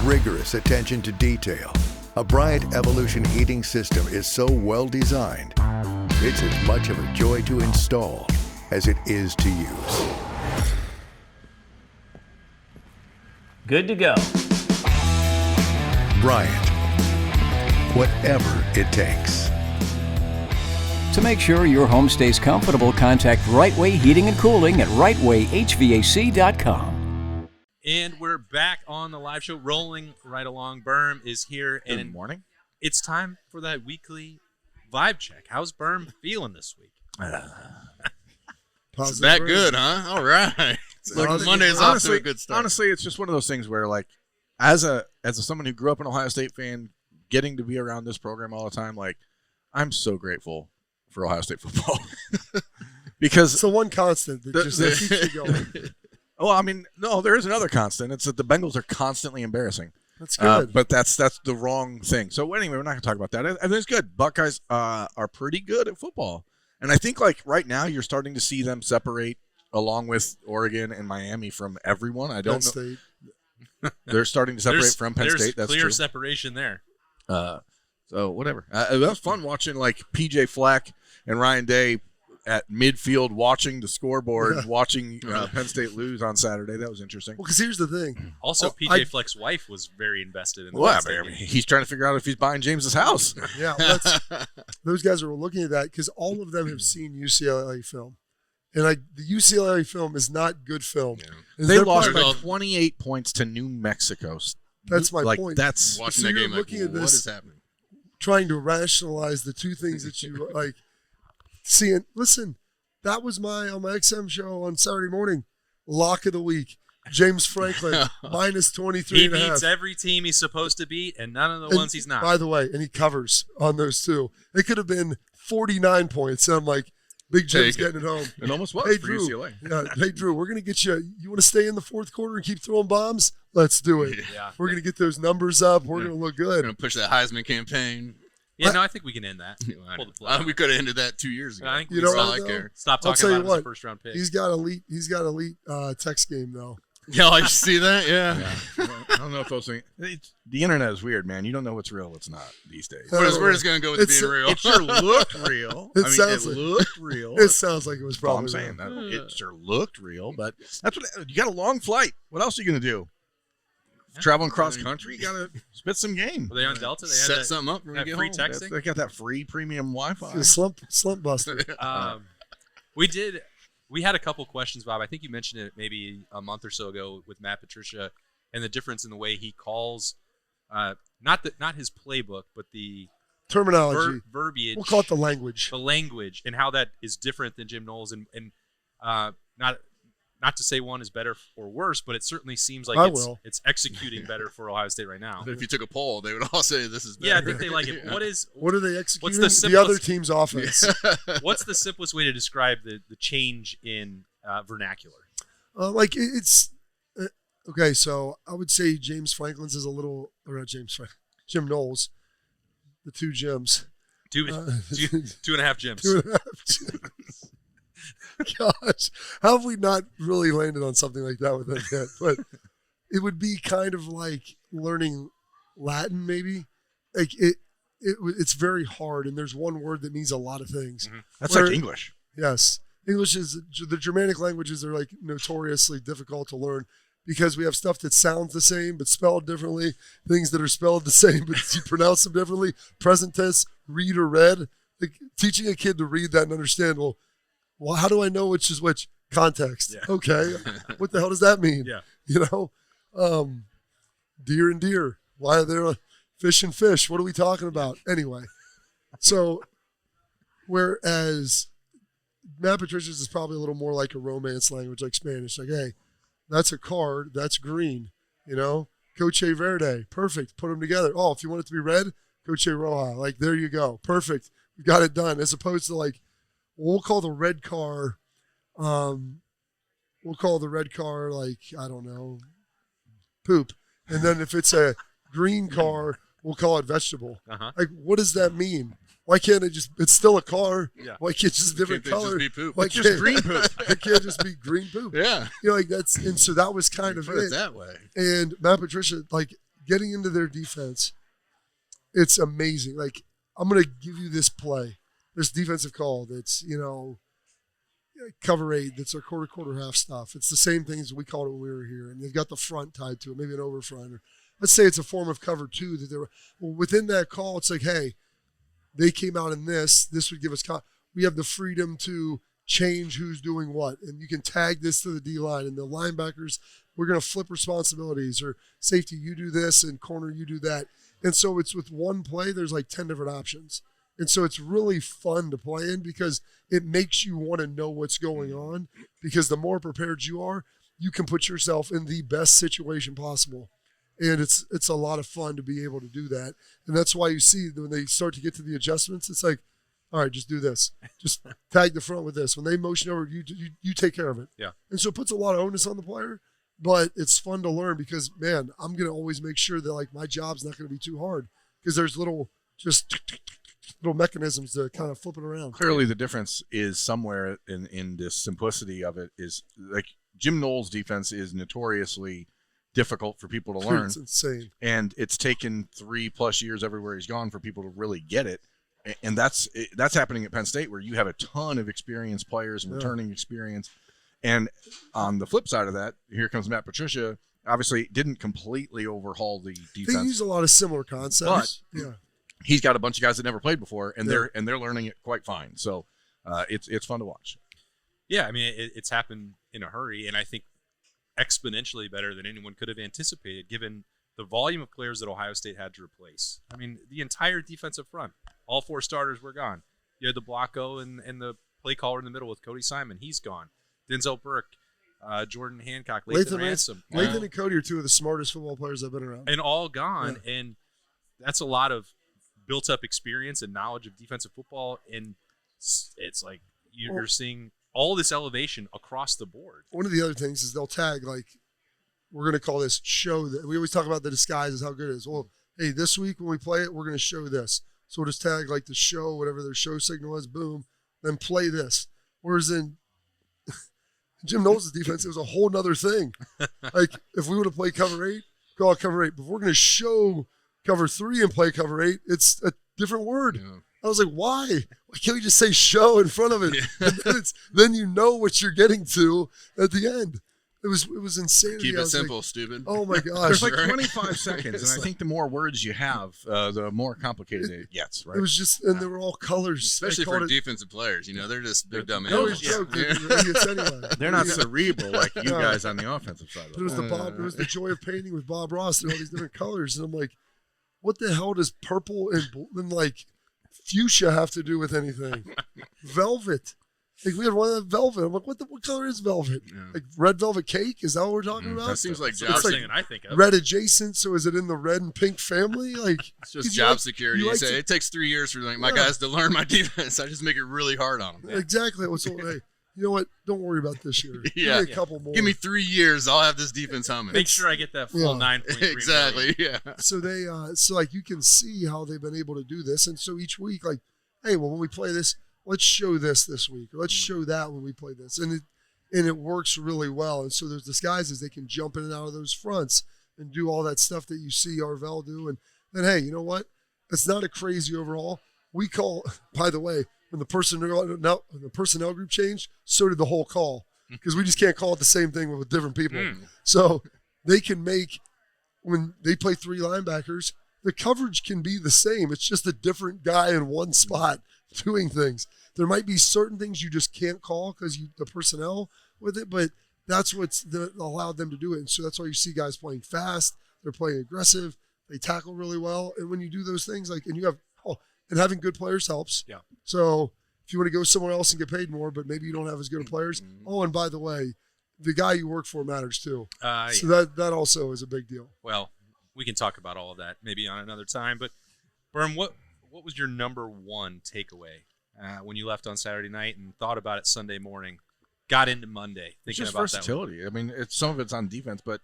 [SPEAKER 6] rigorous attention to detail. A Bryant Evolution heating system is so well designed, it's as much of a joy to install as it is to use.
[SPEAKER 7] Good to go.
[SPEAKER 6] Bryant, whatever it takes.
[SPEAKER 7] To make sure your home stays comfortable, contact Right Way Heating and Cooling at rightwayhvac.com.
[SPEAKER 1] And we're back on the live show, rolling right along. Berm is here. And
[SPEAKER 8] Good morning.
[SPEAKER 1] It's time for that weekly vibe check. How's Berm feeling this week?
[SPEAKER 3] It's that good, huh? All right. Look, Monday's off to a good start.
[SPEAKER 8] Honestly, it's just one of those things where, like, as someone who grew up an Ohio State fan, getting to be around this program all the time, like, I'm so grateful for Ohio State football because
[SPEAKER 4] It's the one constant that just keeps you going.
[SPEAKER 8] well, I mean, no, there is another constant. It's that the Bengals are constantly embarrassing.
[SPEAKER 4] That's good.
[SPEAKER 8] But that's the wrong thing. So anyway, we're not going to talk about that. Everything's good. Buckeyes are pretty good at football, and I think like right now you're starting to see them separate along with Oregon and Miami from everyone. I don't
[SPEAKER 4] Penn
[SPEAKER 8] know.
[SPEAKER 4] State.
[SPEAKER 8] They're starting to separate from Penn
[SPEAKER 1] there's
[SPEAKER 8] State. That's
[SPEAKER 1] clear
[SPEAKER 8] true.
[SPEAKER 1] separation there.
[SPEAKER 8] So whatever. It was fun watching like PJ Fleck and Ryan Day at midfield watching the scoreboard, watching Penn State lose on Saturday. That was interesting.
[SPEAKER 4] Well, because here's the thing.
[SPEAKER 1] Also,
[SPEAKER 4] Oh,
[SPEAKER 1] PJ Fleck's wife was very invested in the
[SPEAKER 8] Well,
[SPEAKER 1] Penn
[SPEAKER 8] I
[SPEAKER 1] State
[SPEAKER 8] mean,
[SPEAKER 1] game.
[SPEAKER 8] he's trying to figure out if he's buying James's house.
[SPEAKER 4] Yeah, those guys are looking at that because all of them have seen UCLA film. And like the UCLA film is not good film.
[SPEAKER 3] Yeah.
[SPEAKER 4] And
[SPEAKER 8] They
[SPEAKER 4] they're
[SPEAKER 8] lost
[SPEAKER 4] probably-
[SPEAKER 8] by 28 points to New Mexico.
[SPEAKER 4] That's my
[SPEAKER 8] like,
[SPEAKER 4] point.
[SPEAKER 8] That's
[SPEAKER 3] Watching
[SPEAKER 4] So
[SPEAKER 3] that
[SPEAKER 4] you're
[SPEAKER 3] game, like,
[SPEAKER 4] looking at
[SPEAKER 3] what
[SPEAKER 4] this-
[SPEAKER 3] is happening?
[SPEAKER 4] trying to rationalize the two things that you like seeing. Listen, that was on my XM show on Saturday morning. Lock of the week. James Franklin minus 23
[SPEAKER 1] He
[SPEAKER 4] and a half.
[SPEAKER 1] beats every team he's supposed to beat, and none of the
[SPEAKER 4] And
[SPEAKER 1] ones he's not.
[SPEAKER 4] By the way, and he covers on those two. It could have been 49 points. And I'm like, Big Jim's
[SPEAKER 3] Take it.
[SPEAKER 4] getting it home.
[SPEAKER 8] it almost was
[SPEAKER 4] Hey,
[SPEAKER 8] for
[SPEAKER 4] Drew.
[SPEAKER 8] UCLA.
[SPEAKER 4] Yeah, hey, Drew, we're going to get you. You want to stay in the fourth quarter and keep throwing bombs? Let's do it.
[SPEAKER 1] Yeah.
[SPEAKER 4] We're going to get those numbers up. We're going to look good.
[SPEAKER 3] Going to push that Heisman campaign.
[SPEAKER 1] Yeah, no, I think we can end that.
[SPEAKER 3] I
[SPEAKER 1] Pull
[SPEAKER 3] know.
[SPEAKER 1] the plug.
[SPEAKER 3] We could have ended that 2 years ago.
[SPEAKER 1] I think
[SPEAKER 4] You
[SPEAKER 1] we
[SPEAKER 4] know
[SPEAKER 3] That's
[SPEAKER 1] stop,
[SPEAKER 3] all
[SPEAKER 4] what,
[SPEAKER 3] I
[SPEAKER 4] though?
[SPEAKER 3] care.
[SPEAKER 1] stop
[SPEAKER 4] I'll
[SPEAKER 1] talking
[SPEAKER 4] tell you
[SPEAKER 1] about him as a
[SPEAKER 4] what,
[SPEAKER 1] first-round pick.
[SPEAKER 4] He's got elite text game, though.
[SPEAKER 3] Yeah, I just see that. Yeah.
[SPEAKER 8] I don't know if those things. The internet is weird, man. You don't know what's real, what's not these days.
[SPEAKER 4] Uh,
[SPEAKER 3] We're just going to go with it
[SPEAKER 4] It's-
[SPEAKER 3] being real.
[SPEAKER 8] It sure looked real.
[SPEAKER 4] It sounds
[SPEAKER 8] it
[SPEAKER 4] like-
[SPEAKER 8] looked real.
[SPEAKER 4] It sounds like it was
[SPEAKER 8] That's all
[SPEAKER 4] probably
[SPEAKER 8] I'm saying.
[SPEAKER 4] real.
[SPEAKER 8] It sure looked real, but that's what you got. A long flight. What else are you gonna do? Traveling cross country, you gotta spit some game.
[SPEAKER 1] Were they on Delta? They had
[SPEAKER 3] Set
[SPEAKER 1] that,
[SPEAKER 3] something up when we
[SPEAKER 1] that
[SPEAKER 3] get
[SPEAKER 1] free
[SPEAKER 3] home.
[SPEAKER 1] texting.
[SPEAKER 8] They got that free premium Wi-Fi.
[SPEAKER 4] It's a slump buster.
[SPEAKER 1] We had a couple questions, Bob. I think you mentioned it maybe a month or so ago with Matt Patricia and the difference in the way he calls, not his playbook, but the
[SPEAKER 4] Terminology.
[SPEAKER 1] verbiage.
[SPEAKER 4] We'll call it the language.
[SPEAKER 1] The language and how that is different than Jim Knowles, and not to say one is better or worse, but it certainly seems like it's executing better for Ohio State right now.
[SPEAKER 3] If you took a poll, they would all say this is better.
[SPEAKER 1] Yeah, I think they like it.
[SPEAKER 4] What are they executing?
[SPEAKER 1] What's the
[SPEAKER 4] The other
[SPEAKER 1] simplest-
[SPEAKER 4] team's offense.
[SPEAKER 1] What's the simplest way to describe the change in vernacular?
[SPEAKER 4] Okay, so I would say James Franklin's is a little, or not Jim Knowles, the two Jims.
[SPEAKER 1] Two and a half gyms.
[SPEAKER 4] 2.5 gyms. Gosh, how have we not really landed on something like that with them yet? But it would be kind of like learning Latin, maybe. Like it's very hard, and there's one word that means a lot of things.
[SPEAKER 1] Mm-hmm.
[SPEAKER 8] That's like English.
[SPEAKER 4] Yes, English is the Germanic languages are like notoriously difficult to learn because we have stuff that sounds the same but spelled differently, things that are spelled the same but you pronounce them differently. Present tense, read or read. Like teaching a kid to read that and understand. Well, how do I know which is which? Context.
[SPEAKER 1] Yeah.
[SPEAKER 4] Okay, what the hell does that mean?
[SPEAKER 1] Yeah.
[SPEAKER 4] You know, deer and deer. Why are there fish and fish? What are we talking about? Anyway, so whereas Matt Patricia's is probably a little more like a romance language, like Spanish. Like, hey, that's a card. That's green. You know, Coche Verde. Perfect. Put them together. Oh, if you want it to be red, Coche Roja. Like, there you go. Perfect. We got it done. As opposed to like, we'll call the red car. We'll call the red car like, I don't know, poop. And then if it's a green car, we'll call it vegetable.
[SPEAKER 1] Uh-huh.
[SPEAKER 4] Like, what does that mean? Why can't it just? It's still a car.
[SPEAKER 1] Yeah.
[SPEAKER 4] Why can't it just different
[SPEAKER 3] Can't they
[SPEAKER 4] color?
[SPEAKER 3] just be poop?
[SPEAKER 4] Why
[SPEAKER 3] It's
[SPEAKER 4] can't
[SPEAKER 3] green poop.
[SPEAKER 4] It can't just be green poop.
[SPEAKER 3] Yeah.
[SPEAKER 4] You know, like that's and so that was kind of
[SPEAKER 3] Put it that way.
[SPEAKER 4] And Matt Patricia, like getting into their defense, it's amazing. Like I'm gonna give you this play, this defensive call. That's cover 8. That's our quarter half stuff. It's the same thing as we called it when we were here, and they've got the front tied to it, maybe an over front, or let's say it's a form of cover 2 that they were. Well, within that call, it's like, hey, they came out in this. This would give us. We have the freedom to change who's doing what, and you can tag this to the D line and the linebackers. We're going to flip responsibilities, or safety, you do this, and corner, you do that. And so it's with one play, there's like 10 different options. And so it's really fun to play in because it makes you want to know what's going on, because the more prepared you are, you can put yourself in the best situation possible. And it's a lot of fun to be able to do that. And that's why you see when they start to get to the adjustments, it's like, all right, just do this. Just tag the front with this. When they motion over, you take care of it.
[SPEAKER 1] Yeah.
[SPEAKER 4] And so it puts a lot of onus on the player, but it's fun to learn because, man, I'm going to always make sure that, like, my job's not going to be too hard because there's little mechanisms to kind of flip it around.
[SPEAKER 8] Clearly, the difference is somewhere in the simplicity of it is like Jim Knowles' defense is notoriously difficult for people to learn.
[SPEAKER 4] It's insane.
[SPEAKER 8] And it's taken 3+ years everywhere he's gone for people to really get it. And that's happening at Penn State, where you have a ton of experienced players and returning experience. And on the flip side of that, here comes Matt Patricia. Obviously, didn't completely overhaul the defense.
[SPEAKER 4] They use a lot of similar concepts. But
[SPEAKER 8] he's got a bunch of guys that never played before, and they're learning it quite fine. So it's fun to watch.
[SPEAKER 1] Yeah, I mean, it's happened in a hurry, and I think exponentially better than anyone could have anticipated, given the volume of players that Ohio State had to replace. I mean, the entire defensive front, all 4 starters were gone. You had the Blocko and the play caller in the middle with Cody Simon. He's gone. Denzel Burke, Jordan Hancock, Lathan Ransom.
[SPEAKER 4] Lathan and Cody are 2 of the smartest football players I've been around.
[SPEAKER 1] And all gone, and that's a lot of built-up experience and knowledge of defensive football, and it's like you're seeing all this elevation across the board. One
[SPEAKER 4] of the other things is they'll tag, like, we're going to call this show. That we always talk about the disguise is how good it is. Well, hey, this week when we play it, we're going to show this. So we'll just tag, like, the show, whatever their show signal is, boom, then play this. Whereas in Jim Knowles' defense, it was a whole nother thing. Like, if we would have played cover 8, call it cover 8. But if we're going to show cover 3 and play cover 8, it's a different word. Yeah. I was like, why? Why can't we just say show in front of it? And then you know what you're getting to at the end. It was insane.
[SPEAKER 3] Keep it simple, stupid.
[SPEAKER 4] Oh my gosh.
[SPEAKER 8] There's like 25 seconds, and I think the more words you have, the more complicated it gets, right?
[SPEAKER 4] It was just, and they were all colors.
[SPEAKER 3] Especially for defensive players, they're just big dumb
[SPEAKER 4] animals.
[SPEAKER 8] They're not cerebral like you guys on the offensive side.
[SPEAKER 4] It was it was the joy of painting with Bob Ross and all these different colors, and I'm like, what the hell does purple and like fuchsia have to do with anything? Velvet. Like, we had one of velvet. I'm like, what color is velvet? Yeah. Like red velvet cake? Is that what we're talking about?
[SPEAKER 3] That seems like
[SPEAKER 1] job thing I think of.
[SPEAKER 4] Red adjacent, so is it in the red and pink family? Like,
[SPEAKER 3] it's just job security. You say it takes 3 years for my guys to learn my defense. I just make it really hard on them.
[SPEAKER 4] Exactly. So, hey, you know what? Don't worry about this year. Give me a couple more.
[SPEAKER 3] Give me 3 years. I'll have this defense humming.
[SPEAKER 1] Make sure I get that full 9.3
[SPEAKER 3] exactly.
[SPEAKER 1] million.
[SPEAKER 3] Yeah.
[SPEAKER 4] So they, so like you can see how they've been able to do this, and so each week, like hey, well, when we play this, let's show this week, or let's show that when we play this. And it works really well. And so there's disguises. They can jump in and out of those fronts and do all that stuff that you see Arvell do. And then, hey, you know what? It's not a crazy overall. We call, by the way, when the personnel group changed, so did the whole call, because we just can't call it the same thing with different people. So they can make, when they play 3 linebackers, the coverage can be the same. It's just a different guy in one spot doing things. There might be certain things you just can't call because the personnel with it, but that's what's allowed them to do it. And so that's why you see guys playing fast. They're playing aggressive. They tackle really well. And when you do those things, and you have, and having good players helps.
[SPEAKER 1] Yeah.
[SPEAKER 4] So if you want to go somewhere else and get paid more, but maybe you don't have as good of players. Oh, and by the way, the guy you work for matters too. So that also is a big deal.
[SPEAKER 1] Well, we can talk about all of that maybe on another time. But Birm, what was your number one takeaway when you left on Saturday night and thought about it Sunday morning, got into Monday thinking about
[SPEAKER 8] versatility.
[SPEAKER 1] that?
[SPEAKER 8] I mean, some of it's on defense, but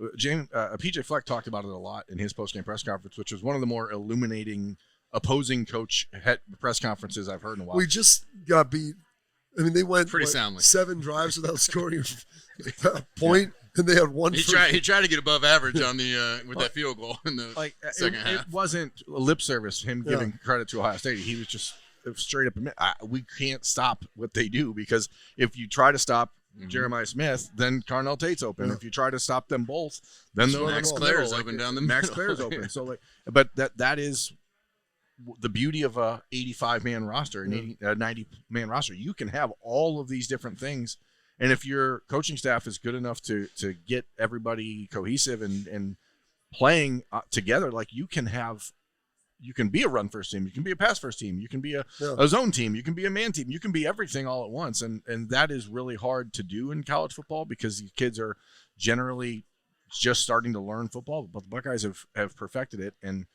[SPEAKER 8] PJ Fleck talked about it a lot in his post-game press conference, which was one of the more illuminating opposing coach press conferences I've heard in a while.
[SPEAKER 4] We just got beat. I mean, they went
[SPEAKER 3] pretty soundly
[SPEAKER 4] 7 drives without scoring a point, and they had one.
[SPEAKER 3] He tried to get above average on the with that field goal in the second half.
[SPEAKER 8] It wasn't lip service, him giving credit to Ohio State. He was just straight up admit, we can't stop what they do, because if you try to stop Jeremiah Smith, then Carnell Tate's open.
[SPEAKER 4] Yeah.
[SPEAKER 8] If you try to stop them both, then
[SPEAKER 3] Max Clare's open down the middle.
[SPEAKER 8] Max Clare's open. So, but that is the beauty of a 85-man roster, an 90-man roster. You can have all of these different things, and if your coaching staff is good enough to get everybody cohesive and playing together, you can be a run first team, you can be a pass first team, you can be a zone team, you can be a man team, you can be everything all at once, and that is really hard to do in college football because these kids are generally just starting to learn football, but the Buckeyes have perfected it. And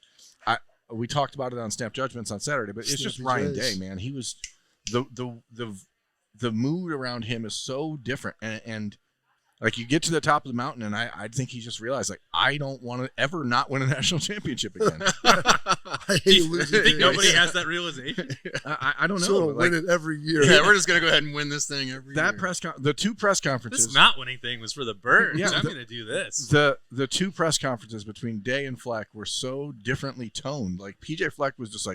[SPEAKER 8] we talked about it on Snap Judgments on Saturday, but it's just Ryan Day, man. He was the mood around him is so different, and you get to the top of the mountain, and I think he just realized, I don't want to ever not win a national championship again.
[SPEAKER 4] I hate losing.
[SPEAKER 1] I think nobody has that realization.
[SPEAKER 8] I don't know.
[SPEAKER 4] So we'll win it every year.
[SPEAKER 3] Yeah, we're just gonna go ahead and win this thing every year.
[SPEAKER 8] The 2 press conferences.
[SPEAKER 1] This not winning thing was for the Birds.
[SPEAKER 8] Yeah,
[SPEAKER 1] I'm going to do this.
[SPEAKER 8] The 2 press conferences between Day and Fleck were so differently toned. PJ Fleck was just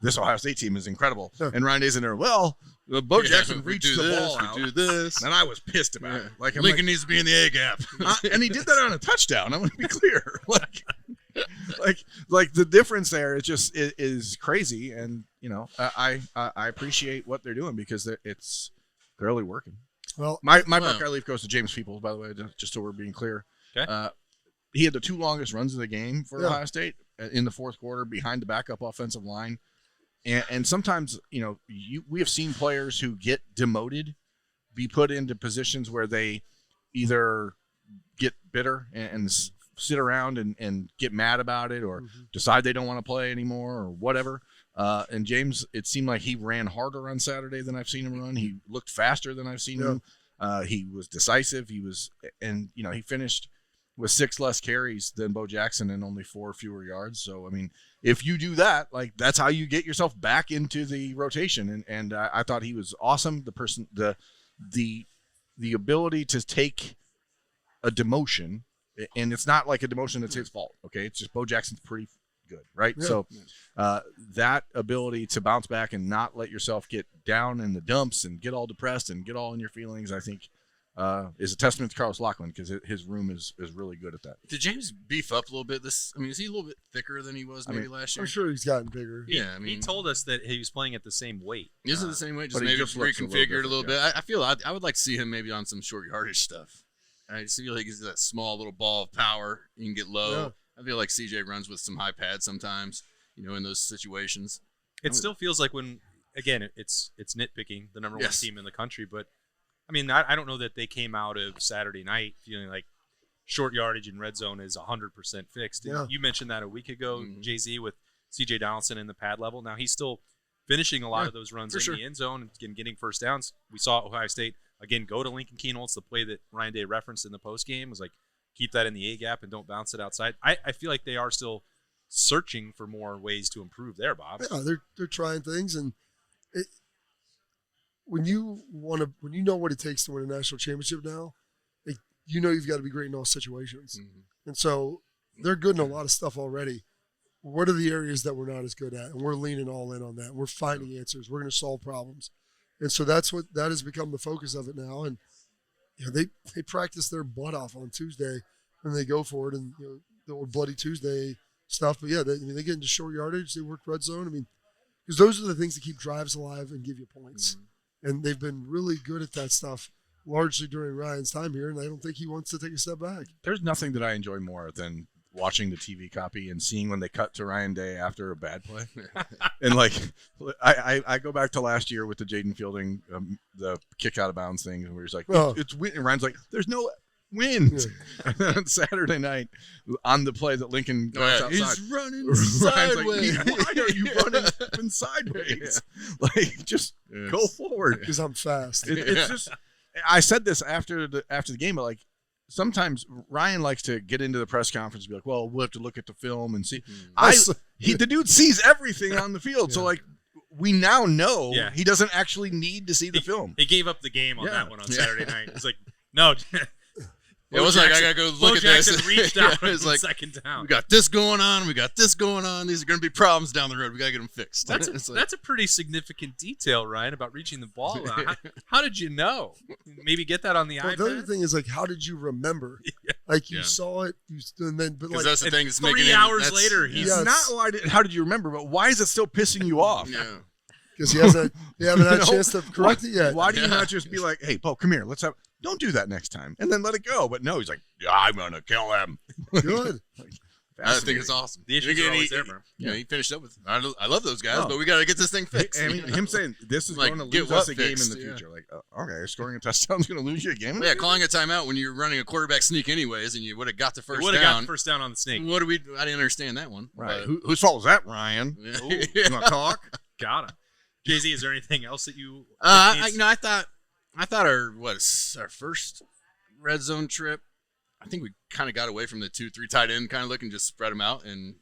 [SPEAKER 8] this Ohio State team is incredible, and Ryan Day's in there. Well, Bo Jackson reached the ball out.
[SPEAKER 3] We do this,
[SPEAKER 8] and I was pissed about it.
[SPEAKER 3] Lincoln needs to be in the A gap,
[SPEAKER 8] and he did that on a touchdown. I want to be clear. The difference there is crazy, and I appreciate what they're doing because it's clearly working.
[SPEAKER 4] Well,
[SPEAKER 8] my Buckeye leaf goes to James Peoples, by the way, just so we're being clear.
[SPEAKER 1] Okay.
[SPEAKER 8] He had the 2 longest runs of the game for Ohio State in the fourth quarter behind the backup offensive line. And sometimes, we have seen players who get demoted be put into positions where they either get bitter and sit around and get mad about it, or decide they don't want to play anymore or whatever. And James, it seemed like he ran harder on Saturday than I've seen him run. He looked faster than I've seen him. He was decisive. He finished with 6 less carries than Bo Jackson and only 4 fewer yards. So, I mean, if you do that, that's how you get yourself back into the rotation. And I thought he was awesome. The ability to take a demotion, and it's not like a demotion that's his fault. Okay. It's just Bo Jackson's pretty good. Right. Yeah. So that ability to bounce back and not let yourself get down in the dumps and get all depressed and get all in your feelings, I think, is a testament to Carlos Loughlin, because his room is really good at that.
[SPEAKER 3] Did James beef up a little bit? Is he a little bit thicker than he was last year?
[SPEAKER 4] I'm sure he's gotten bigger.
[SPEAKER 1] He told us that he was playing at the same weight.
[SPEAKER 3] Is it the same weight? Just maybe reconfigured a little bit. I feel I would like to see him maybe on some short yardage stuff. I feel like he's that small little ball of power. You can get low. Yeah. I feel like CJ runs with some high pads sometimes, in those situations.
[SPEAKER 1] It still feels like it's nitpicking, the number 1 team in the country, but I mean, I don't know that they came out of Saturday night feeling like short yardage and red zone is 100% fixed. Yeah. You mentioned that a week ago, Jay-Z, with C.J. Donaldson in the pad level. Now he's still finishing a lot of those runs in the end zone and getting first downs. We saw Ohio State, again, go to Lincoln Keenholz, the play that Ryan Day referenced in the postgame was keep that in the A-gap and don't bounce it outside. I feel like they are still searching for more ways to improve there, Bob.
[SPEAKER 4] Yeah, they're trying things, and when you know what it takes to win a national championship now, you've got to be great in all situations.
[SPEAKER 3] Mm-hmm.
[SPEAKER 4] And so they're good in a lot of stuff already. What are the areas that we're not as good at? And we're leaning all in on that. We're finding answers. We're going to solve problems. And so that has become the focus of it now. And they practice their butt off on Tuesday and they go for it, and the old Bloody Tuesday stuff. But yeah, they get into short yardage. They work red zone. I mean, because those are the things that keep drives alive and give you points. Mm-hmm. And they've been really good at that stuff, largely during Ryan's time here, and I don't think he wants to take a step back.
[SPEAKER 8] There's nothing that I enjoy more than watching the TV copy and seeing when they cut to Ryan Day after a bad play. And I go back to last year with the Jaden Fielding, the kick out of bounds thing, and we were just like, it's win. And Ryan's like, there's no wins. Yeah. And then on Saturday night, on the play that Lincoln goes outside,
[SPEAKER 3] he's running sideways.
[SPEAKER 8] Like, why are you running sideways? Yeah. Just go forward.
[SPEAKER 4] Because I'm fast.
[SPEAKER 8] It's just. I said this after the game, but sometimes Ryan likes to get into the press conference and be like, well, we'll have to look at the film and see. The dude sees everything on the field. Yeah. So, we now know he doesn't actually need to see the film.
[SPEAKER 1] He gave up the game on that one on Saturday night. It's like, no.
[SPEAKER 3] It was like, I got to go look at this.
[SPEAKER 1] Jackson reached out it's like, second down.
[SPEAKER 3] We got this going on. We got this going on. These are going to be problems down the road. We got to get them fixed.
[SPEAKER 1] That's a pretty significant detail, Ryan, about reaching the ball. How did you know? Maybe get that on the iPad?
[SPEAKER 4] The other thing is, how did you remember? You saw it, and then, but
[SPEAKER 3] that's the thing that's making
[SPEAKER 1] 3 hours later, he's
[SPEAKER 8] not. How did you remember? But why is it still pissing you off?
[SPEAKER 3] Yeah.
[SPEAKER 4] Because you haven't had a chance to correct it yet.
[SPEAKER 8] Why do you not just be like, hey, Paul, come here. Don't do that next time. And then let it go. But no, he's like, I'm going to kill him.
[SPEAKER 4] Good.
[SPEAKER 3] I think it's awesome.
[SPEAKER 1] The issues are always there, bro.
[SPEAKER 3] He finished up with, I love those guys, but we got to get this thing fixed.
[SPEAKER 8] I mean, him saying this is going to lose us a game in the future. Okay, scoring a touchdown is going to lose you a game.
[SPEAKER 3] Calling a timeout when you're running a quarterback sneak anyways, and you would have got the first down.
[SPEAKER 1] Would have got the first down on the sneak.
[SPEAKER 3] I didn't understand that one.
[SPEAKER 8] Right. Whose fault was that, Ryan? You want to talk?
[SPEAKER 1] Got it. Jay-Z, is there anything else that you?
[SPEAKER 3] I thought our first red zone trip, I think we kind of got away from the 2-3 tight end kind of look and just spread them out, and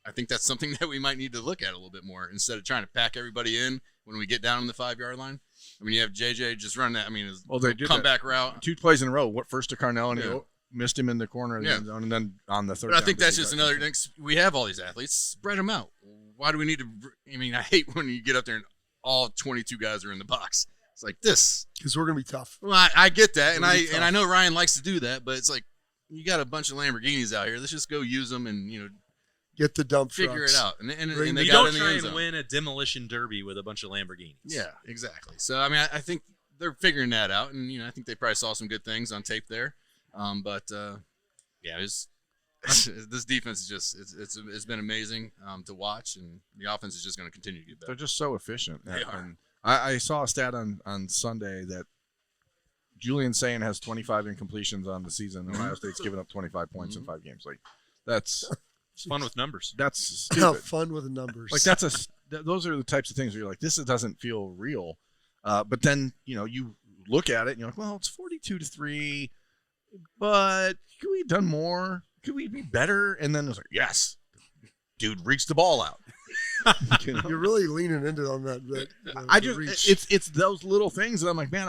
[SPEAKER 3] I think that's something that we might need to look at a little bit more instead of trying to pack everybody in when we get down on the 5-yard line. I mean, you have JJ just run that. I mean,
[SPEAKER 8] they did
[SPEAKER 3] comeback route
[SPEAKER 8] 2 plays in a row. First to Carnell and he missed him in the corner of the end zone, and then on the third.
[SPEAKER 3] But I think that's just another thing. We have all these athletes, spread them out. Why do we need to? I mean, I hate when you get up there and all 22 guys are in the box. It's like this.
[SPEAKER 4] Because we're going to be tough.
[SPEAKER 3] Well, I get that, and I know Ryan likes to do that, but it's like you got a bunch of Lamborghinis out here. Let's just go use them and
[SPEAKER 4] get the dump
[SPEAKER 3] figure
[SPEAKER 4] trucks.
[SPEAKER 3] it out. And they
[SPEAKER 1] you
[SPEAKER 3] got
[SPEAKER 1] don't
[SPEAKER 3] in the
[SPEAKER 1] try
[SPEAKER 3] end
[SPEAKER 1] and
[SPEAKER 3] zone.
[SPEAKER 1] win a demolition derby with a bunch of Lamborghinis.
[SPEAKER 3] Yeah, exactly. So I mean, I think they're figuring that out, and I think they probably saw some good things on tape there. This defense is just it's been amazing to watch, and the offense is just going to continue to get better.
[SPEAKER 8] They're just so efficient.
[SPEAKER 1] They are.
[SPEAKER 8] And I saw a stat on Sunday that Julian Sayin has 25 incompletions on the season. Ohio State's given up 25 points in 5 games. That's
[SPEAKER 1] fun with numbers.
[SPEAKER 8] That's stupid.
[SPEAKER 4] How fun with the numbers.
[SPEAKER 8] Those are the types of things where you're like, this doesn't feel real. But then you look at it and you're like, well, it's 42-3, but could we have done more? Could we be better? And then it's like, yes, dude, reach the ball out.
[SPEAKER 4] You're really leaning into on that.
[SPEAKER 8] It's those little things that I'm like, man,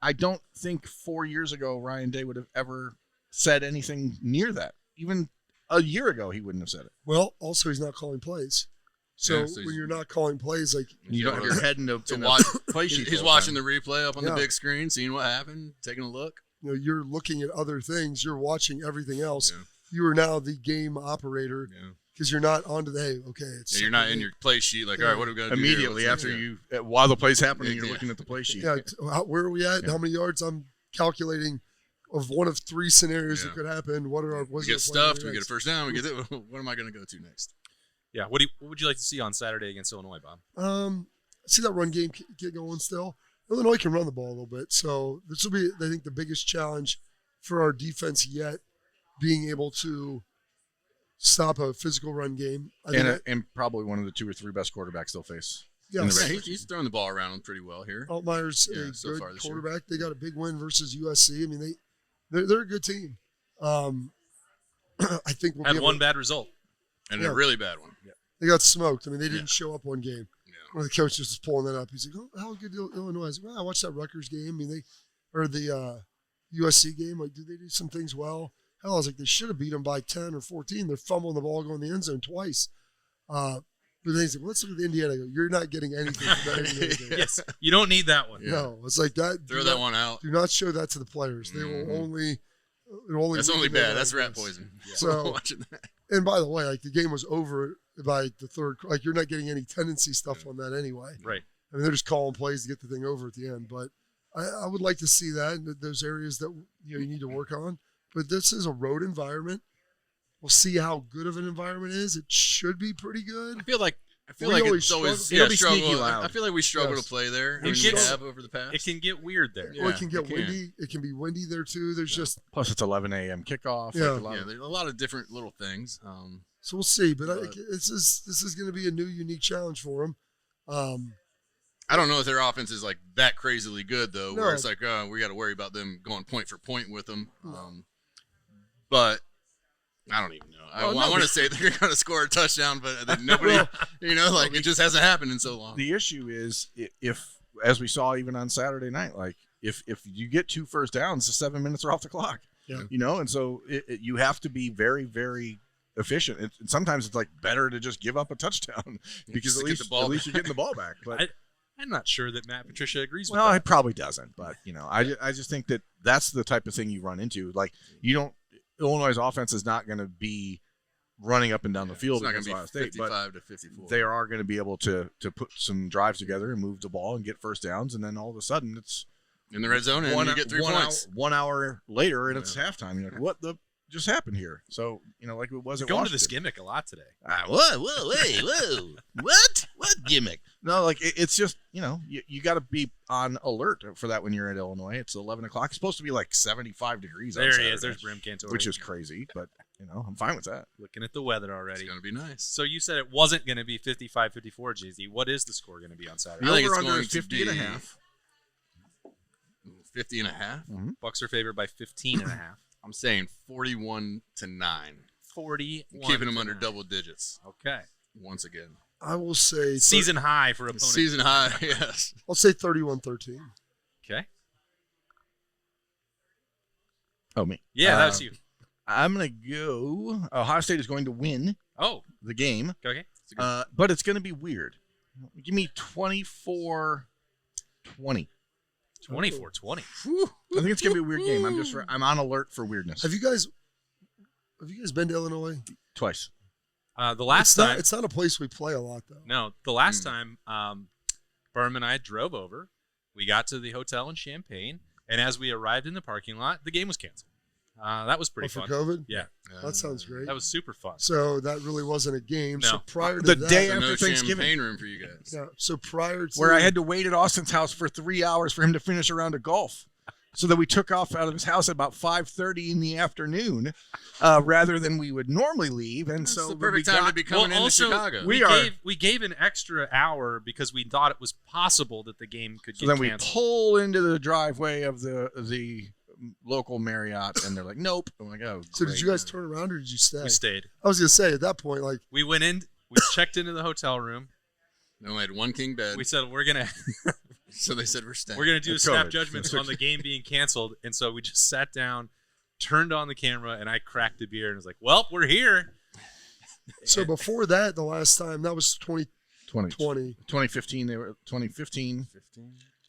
[SPEAKER 8] I don't think 4 years ago Ryan Day would have ever said anything near that. Even a year ago, he wouldn't have said it.
[SPEAKER 4] Well, also he's not calling plays. So when you're not calling plays,
[SPEAKER 8] you don't have your head in to
[SPEAKER 3] watch
[SPEAKER 8] play sheet.
[SPEAKER 3] He's watching the replay up on the big screen, seeing what happened, taking a look.
[SPEAKER 4] You're looking at other things. You're watching everything else. Yeah. You are now the game operator because you're not onto
[SPEAKER 3] you're not in your play sheet. All right, what are we going to do
[SPEAKER 8] immediately after while the play's happening? You're looking at the play sheet.
[SPEAKER 4] Yeah, where are we at? How many yards? I'm calculating of one of 3 scenarios that could happen. What are our?
[SPEAKER 3] We get stuffed. We get a first down. We get it. What am I going to go to next?
[SPEAKER 1] Yeah. What would you like to see on Saturday against Illinois, Bob?
[SPEAKER 4] See that run game get going still. Illinois can run the ball a little bit, so this will be, I think, the biggest challenge for our defense yet, being able to stop a physical run game.
[SPEAKER 8] And probably one of the 2 or 3 best quarterbacks they'll face.
[SPEAKER 4] Yeah,
[SPEAKER 3] he's throwing the ball around pretty well here.
[SPEAKER 4] Altmaier's a good quarterback. They got a big win versus USC. I mean, they're a good team. I think we'll
[SPEAKER 1] had one bad result.
[SPEAKER 3] And a really bad one.
[SPEAKER 1] Yeah.
[SPEAKER 4] They got smoked. I mean, they didn't show up one game. Yeah. One of the coaches was pulling that up. He's like, "Oh, how good Illinois?" I was like, "Well, I watched that Rutgers game. I mean, or the USC game. Like, did they do some things well? Hell, I was like, they should have beat them by 10 or 14. They're fumbling the ball going in the end zone twice." But then he's like, let's look at the Indiana. I go, you're not getting anything from that Indiana game.
[SPEAKER 1] Yes, you don't need that one.
[SPEAKER 3] Yeah.
[SPEAKER 4] No, it's like that.
[SPEAKER 3] Throw that one out.
[SPEAKER 4] Do not show that to the players. They will only.
[SPEAKER 3] That's only bad. That's rat poison.
[SPEAKER 4] Yeah. So,
[SPEAKER 3] watching that.
[SPEAKER 4] And by the way, like the game was over by the third. Like you're not getting any tendency stuff on that anyway.
[SPEAKER 1] Right.
[SPEAKER 4] I mean, they're just calling plays to get the thing over at the end. But I would like to see that in those areas that you need to work on. But this is a road environment. We'll see how good of an environment it is. It should be pretty good.
[SPEAKER 3] I feel like
[SPEAKER 4] We always
[SPEAKER 3] it's always
[SPEAKER 8] struggle. It'll be
[SPEAKER 3] struggle.
[SPEAKER 8] sneaky loud.
[SPEAKER 3] I feel like we struggle
[SPEAKER 4] Yes.
[SPEAKER 3] to play there.
[SPEAKER 1] It
[SPEAKER 3] We
[SPEAKER 1] gets-
[SPEAKER 3] have over the past.
[SPEAKER 1] It can get weird there.
[SPEAKER 3] Yeah.
[SPEAKER 4] Or it can get
[SPEAKER 3] it can.
[SPEAKER 4] windy. It can be windy there too. There's just
[SPEAKER 8] Plus, it's 11 a.m. kickoff.
[SPEAKER 4] Yeah.
[SPEAKER 8] Like a lot
[SPEAKER 3] Yeah,
[SPEAKER 8] of-
[SPEAKER 3] there's a lot of different little things.
[SPEAKER 4] so we'll see. But
[SPEAKER 3] But-
[SPEAKER 4] this is going to be a new, unique challenge for them.
[SPEAKER 3] I don't know if their offense is like that crazily good though,
[SPEAKER 4] No.
[SPEAKER 3] where it's like we got to worry about them going point for point with them. But I don't even know. I want to say they're going to score a touchdown, but then nobody, it just hasn't happened in so long.
[SPEAKER 8] The issue is if, as we saw even on Saturday night, like if you get 2 first downs, the 7 minutes are off the clock.
[SPEAKER 4] Yeah.
[SPEAKER 8] And so you have to be very, very efficient. And sometimes it's like better to just give up a touchdown because
[SPEAKER 3] Just
[SPEAKER 8] at
[SPEAKER 3] to get
[SPEAKER 8] least,
[SPEAKER 3] the ball
[SPEAKER 8] at least
[SPEAKER 3] back.
[SPEAKER 8] you're getting the ball back. But
[SPEAKER 1] I'm not sure that Matt Patricia agrees with
[SPEAKER 8] well,
[SPEAKER 1] that.
[SPEAKER 8] it probably doesn't. But I just think that that's the type of thing you run into. Like Illinois' offense is not going to be running up and down the field
[SPEAKER 3] It's not
[SPEAKER 8] against
[SPEAKER 3] going
[SPEAKER 8] Ohio
[SPEAKER 3] to be
[SPEAKER 8] State, but
[SPEAKER 3] 55 to 54.
[SPEAKER 8] they are going to be able to put some drives together and move the ball and get first downs, and then all of a sudden it's
[SPEAKER 3] in the red zone, and you get 3 points.
[SPEAKER 8] 1 hour later, and it's halftime. You're like, what the just happened here? So like it was at
[SPEAKER 1] Going to
[SPEAKER 8] Washington.
[SPEAKER 1] this gimmick a lot today.
[SPEAKER 8] Whoa, what gimmick? No, like it's just you got to be on alert for that when you're at Illinois. It's 11 o'clock. It's supposed to be like 75 degrees.
[SPEAKER 1] There
[SPEAKER 8] on
[SPEAKER 1] he
[SPEAKER 8] Saturday,
[SPEAKER 1] is. There's Brim Cantor.
[SPEAKER 8] which is crazy, but I'm fine with that.
[SPEAKER 1] Looking at the weather already.
[SPEAKER 3] It's going to be nice.
[SPEAKER 1] So you said it wasn't going to be 55-54, JZ. What is the score going to be on Saturday?
[SPEAKER 3] I think it's
[SPEAKER 8] Over-under
[SPEAKER 3] going
[SPEAKER 8] is
[SPEAKER 3] to
[SPEAKER 8] 50 and a
[SPEAKER 3] be
[SPEAKER 8] half.
[SPEAKER 3] 50 and a half.
[SPEAKER 1] Bucks are favored by 15.5.
[SPEAKER 3] I'm saying 41-9.
[SPEAKER 1] 41.
[SPEAKER 3] Keeping them under double digits
[SPEAKER 1] Okay.
[SPEAKER 3] once again.
[SPEAKER 4] I will say
[SPEAKER 1] Season high for opponent.
[SPEAKER 3] Season high, yes.
[SPEAKER 4] I'll say 31-13.
[SPEAKER 1] Okay.
[SPEAKER 8] Oh, me.
[SPEAKER 1] Yeah, that's you.
[SPEAKER 8] I'm going to go. Ohio State is going to win
[SPEAKER 1] Oh,
[SPEAKER 8] the game,
[SPEAKER 1] okay.
[SPEAKER 8] but it's going to be weird. Give me 24-20.
[SPEAKER 1] 24-20.
[SPEAKER 8] I think it's going to be a weird game. I'm on alert for weirdness.
[SPEAKER 4] Have you guys been to Illinois?
[SPEAKER 8] Twice.
[SPEAKER 1] The last time.
[SPEAKER 4] It's not a place we play a lot though.
[SPEAKER 1] No, the last time Birm and I drove over, we got to the hotel in Champaign, and as we arrived in the parking lot, the game was canceled. That was pretty
[SPEAKER 4] For
[SPEAKER 1] fun.
[SPEAKER 4] COVID?
[SPEAKER 1] Yeah,
[SPEAKER 4] That sounds great.
[SPEAKER 1] that was super fun.
[SPEAKER 4] So that really wasn't a game.
[SPEAKER 1] No.
[SPEAKER 4] So prior to
[SPEAKER 8] The
[SPEAKER 4] that,
[SPEAKER 8] day
[SPEAKER 3] So
[SPEAKER 8] after
[SPEAKER 3] no
[SPEAKER 8] Thanksgiving.
[SPEAKER 3] champagne room for you guys.
[SPEAKER 4] yeah, so prior to
[SPEAKER 8] Where I had to wait at Austin's house for 3 hours for him to finish a round of golf. So that we took off out of his house at about 5:30 in the afternoon, rather than we would normally leave. And
[SPEAKER 3] That's
[SPEAKER 8] so
[SPEAKER 3] the
[SPEAKER 8] when
[SPEAKER 3] perfect
[SPEAKER 8] we
[SPEAKER 3] time
[SPEAKER 8] got-
[SPEAKER 3] to be coming into
[SPEAKER 1] also,
[SPEAKER 3] Chicago.
[SPEAKER 1] we gave an extra hour because we thought it was possible that the game could
[SPEAKER 8] So
[SPEAKER 1] get
[SPEAKER 8] then we
[SPEAKER 1] canceled.
[SPEAKER 8] pull into the driveway of the local Marriott, and they're like, "Nope." I'm like, "Oh."
[SPEAKER 4] So
[SPEAKER 8] great.
[SPEAKER 4] did you guys turn around or did you stay?
[SPEAKER 1] We stayed.
[SPEAKER 4] I was gonna say at that point, like
[SPEAKER 1] We went in. We checked into the hotel room.
[SPEAKER 3] They only had one king bed,
[SPEAKER 1] We said we're gonna
[SPEAKER 3] so they said we're staying.
[SPEAKER 1] do
[SPEAKER 8] It's
[SPEAKER 1] snap
[SPEAKER 8] COVID.
[SPEAKER 1] judgments on the game being canceled, and so we just sat down, turned on the camera, and I cracked a beer and was like, "Well, we're here."
[SPEAKER 4] so before that, the last time that was 2020.
[SPEAKER 8] 2015. They were 2015.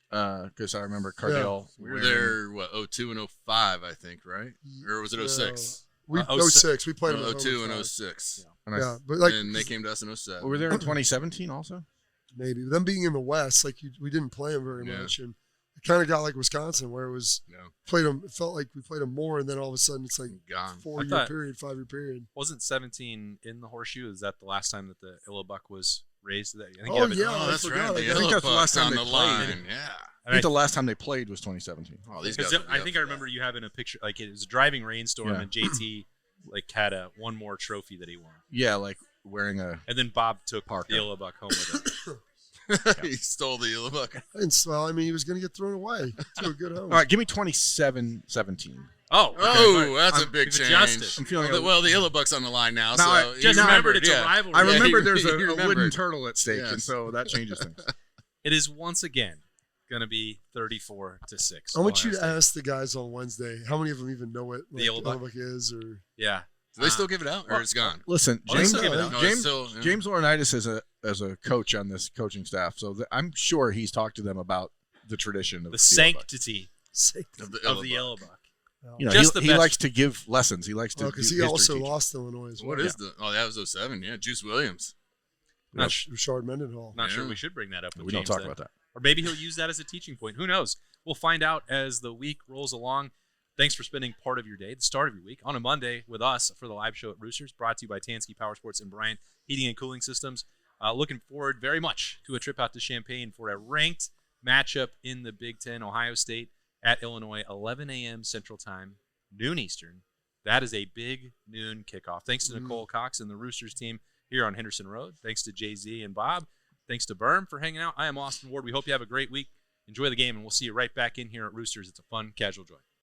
[SPEAKER 8] Because I remember Cardell.
[SPEAKER 3] We were there, 02 and 05, I think, right? Or was it 06?
[SPEAKER 4] We
[SPEAKER 1] 06.
[SPEAKER 4] We played them
[SPEAKER 3] 02 and
[SPEAKER 4] 05.
[SPEAKER 3] 06.
[SPEAKER 8] And
[SPEAKER 4] Yeah, but like
[SPEAKER 3] And they came to us in 07.
[SPEAKER 8] we were there in 2017 also.
[SPEAKER 4] maybe them being in the West, like we didn't play them very
[SPEAKER 3] Yeah.
[SPEAKER 4] much, and it kind of got like Wisconsin, where it was
[SPEAKER 3] No,
[SPEAKER 4] played them. It felt like we played them more, and then all of a sudden it's like
[SPEAKER 3] gone.
[SPEAKER 4] 4-year
[SPEAKER 1] thought-
[SPEAKER 4] period, 5-year period.
[SPEAKER 1] Wasn't 17 in the horseshoe? Is that the last time that the Illabuck was raised? I think
[SPEAKER 4] Oh,
[SPEAKER 1] you have it-
[SPEAKER 4] yeah.
[SPEAKER 3] Oh,
[SPEAKER 4] I
[SPEAKER 3] that's
[SPEAKER 4] forgot.
[SPEAKER 3] right.
[SPEAKER 4] I
[SPEAKER 3] The
[SPEAKER 4] think
[SPEAKER 8] that's the
[SPEAKER 3] Illabuck's
[SPEAKER 8] last time
[SPEAKER 3] on
[SPEAKER 8] they
[SPEAKER 3] the
[SPEAKER 8] played.
[SPEAKER 3] line. Yeah.
[SPEAKER 8] I think the last time they played was 2017.
[SPEAKER 3] Oh, these
[SPEAKER 1] Because
[SPEAKER 3] guys. will be
[SPEAKER 1] I
[SPEAKER 3] up
[SPEAKER 1] think
[SPEAKER 3] for
[SPEAKER 1] I
[SPEAKER 3] that.
[SPEAKER 1] remember you having a picture. Like it was a driving rainstorm,
[SPEAKER 8] Yeah.
[SPEAKER 1] and JT like had one more trophy that he won,
[SPEAKER 8] Yeah, like wearing a.
[SPEAKER 1] and then Bob took
[SPEAKER 8] Parker.
[SPEAKER 1] the Illabuck home with it.
[SPEAKER 3] He stole the Illabuck.
[SPEAKER 4] And so, I mean, he was going to get thrown away to a good home.
[SPEAKER 8] All right, give me 27-17.
[SPEAKER 3] That's a big
[SPEAKER 1] we've
[SPEAKER 3] change.
[SPEAKER 1] adjusted.
[SPEAKER 8] I'm feeling
[SPEAKER 3] Well, the Illabuck's on the line now,
[SPEAKER 8] No,
[SPEAKER 3] so
[SPEAKER 8] I-
[SPEAKER 1] Just
[SPEAKER 3] you
[SPEAKER 1] remembered it's
[SPEAKER 3] yeah.
[SPEAKER 1] a rivalry.
[SPEAKER 8] I remember
[SPEAKER 3] you-
[SPEAKER 8] there's
[SPEAKER 3] you
[SPEAKER 8] a wooden
[SPEAKER 3] remembered.
[SPEAKER 8] turtle at stake,
[SPEAKER 3] Yes.
[SPEAKER 8] and so that changes things.
[SPEAKER 1] It is once again going to be 34-6.
[SPEAKER 4] I want you
[SPEAKER 1] Ohio
[SPEAKER 4] to
[SPEAKER 1] State.
[SPEAKER 4] ask the guys on Wednesday how many of them even know what
[SPEAKER 1] The Illabuck?
[SPEAKER 4] Illabuck is, or
[SPEAKER 1] Yeah.
[SPEAKER 3] Do they still give it out, or it's gone?
[SPEAKER 8] Listen,
[SPEAKER 1] Oh, they
[SPEAKER 8] James,
[SPEAKER 1] still give it out.
[SPEAKER 3] No,
[SPEAKER 8] James,
[SPEAKER 3] it's still, yeah.
[SPEAKER 8] James Laurinaitis as a coach on this coaching staff, so I'm sure he's talked to them about the tradition of
[SPEAKER 1] The
[SPEAKER 8] Illabuck.
[SPEAKER 1] sanctity
[SPEAKER 3] of the
[SPEAKER 1] of the
[SPEAKER 3] Illabuck.
[SPEAKER 1] Yellowbuck.
[SPEAKER 8] You know,
[SPEAKER 1] Just
[SPEAKER 8] he,
[SPEAKER 1] the
[SPEAKER 8] he
[SPEAKER 1] best.
[SPEAKER 8] likes to give lessons. He likes to.
[SPEAKER 4] because
[SPEAKER 8] do
[SPEAKER 4] he
[SPEAKER 8] history
[SPEAKER 4] also
[SPEAKER 8] teaching.
[SPEAKER 4] lost Illinois as well.
[SPEAKER 3] What is the? Oh, that was 07. Yeah, Juice Williams.
[SPEAKER 1] Not,
[SPEAKER 4] Richard Mendenhall.
[SPEAKER 1] not sure
[SPEAKER 3] Yeah.
[SPEAKER 1] we should bring that up with
[SPEAKER 8] We
[SPEAKER 1] James
[SPEAKER 8] don't talk
[SPEAKER 1] then.
[SPEAKER 8] about that.
[SPEAKER 1] Or maybe he'll use that as a teaching point. Who knows? We'll find out as the week rolls along. Thanks for spending part of your day, the start of your week, on a Monday with us for the live show at Roosters, brought to you by Tansky Powersports and Bryant Heating and Cooling Systems. Looking forward very much to a trip out to Champaign for a ranked matchup in the Big Ten, Ohio State at Illinois, 11 a.m. Central Time, noon Eastern. That is a big noon kickoff. Thanks to Nicole Cox and the Roosters team here on Henderson Road. Thanks to Jay-Z and Bob. Thanks to Birm for hanging out. I am Austin Ward. We hope you have a great week. Enjoy the game, and we'll see you right back in here at Roosters. It's a fun, casual joy.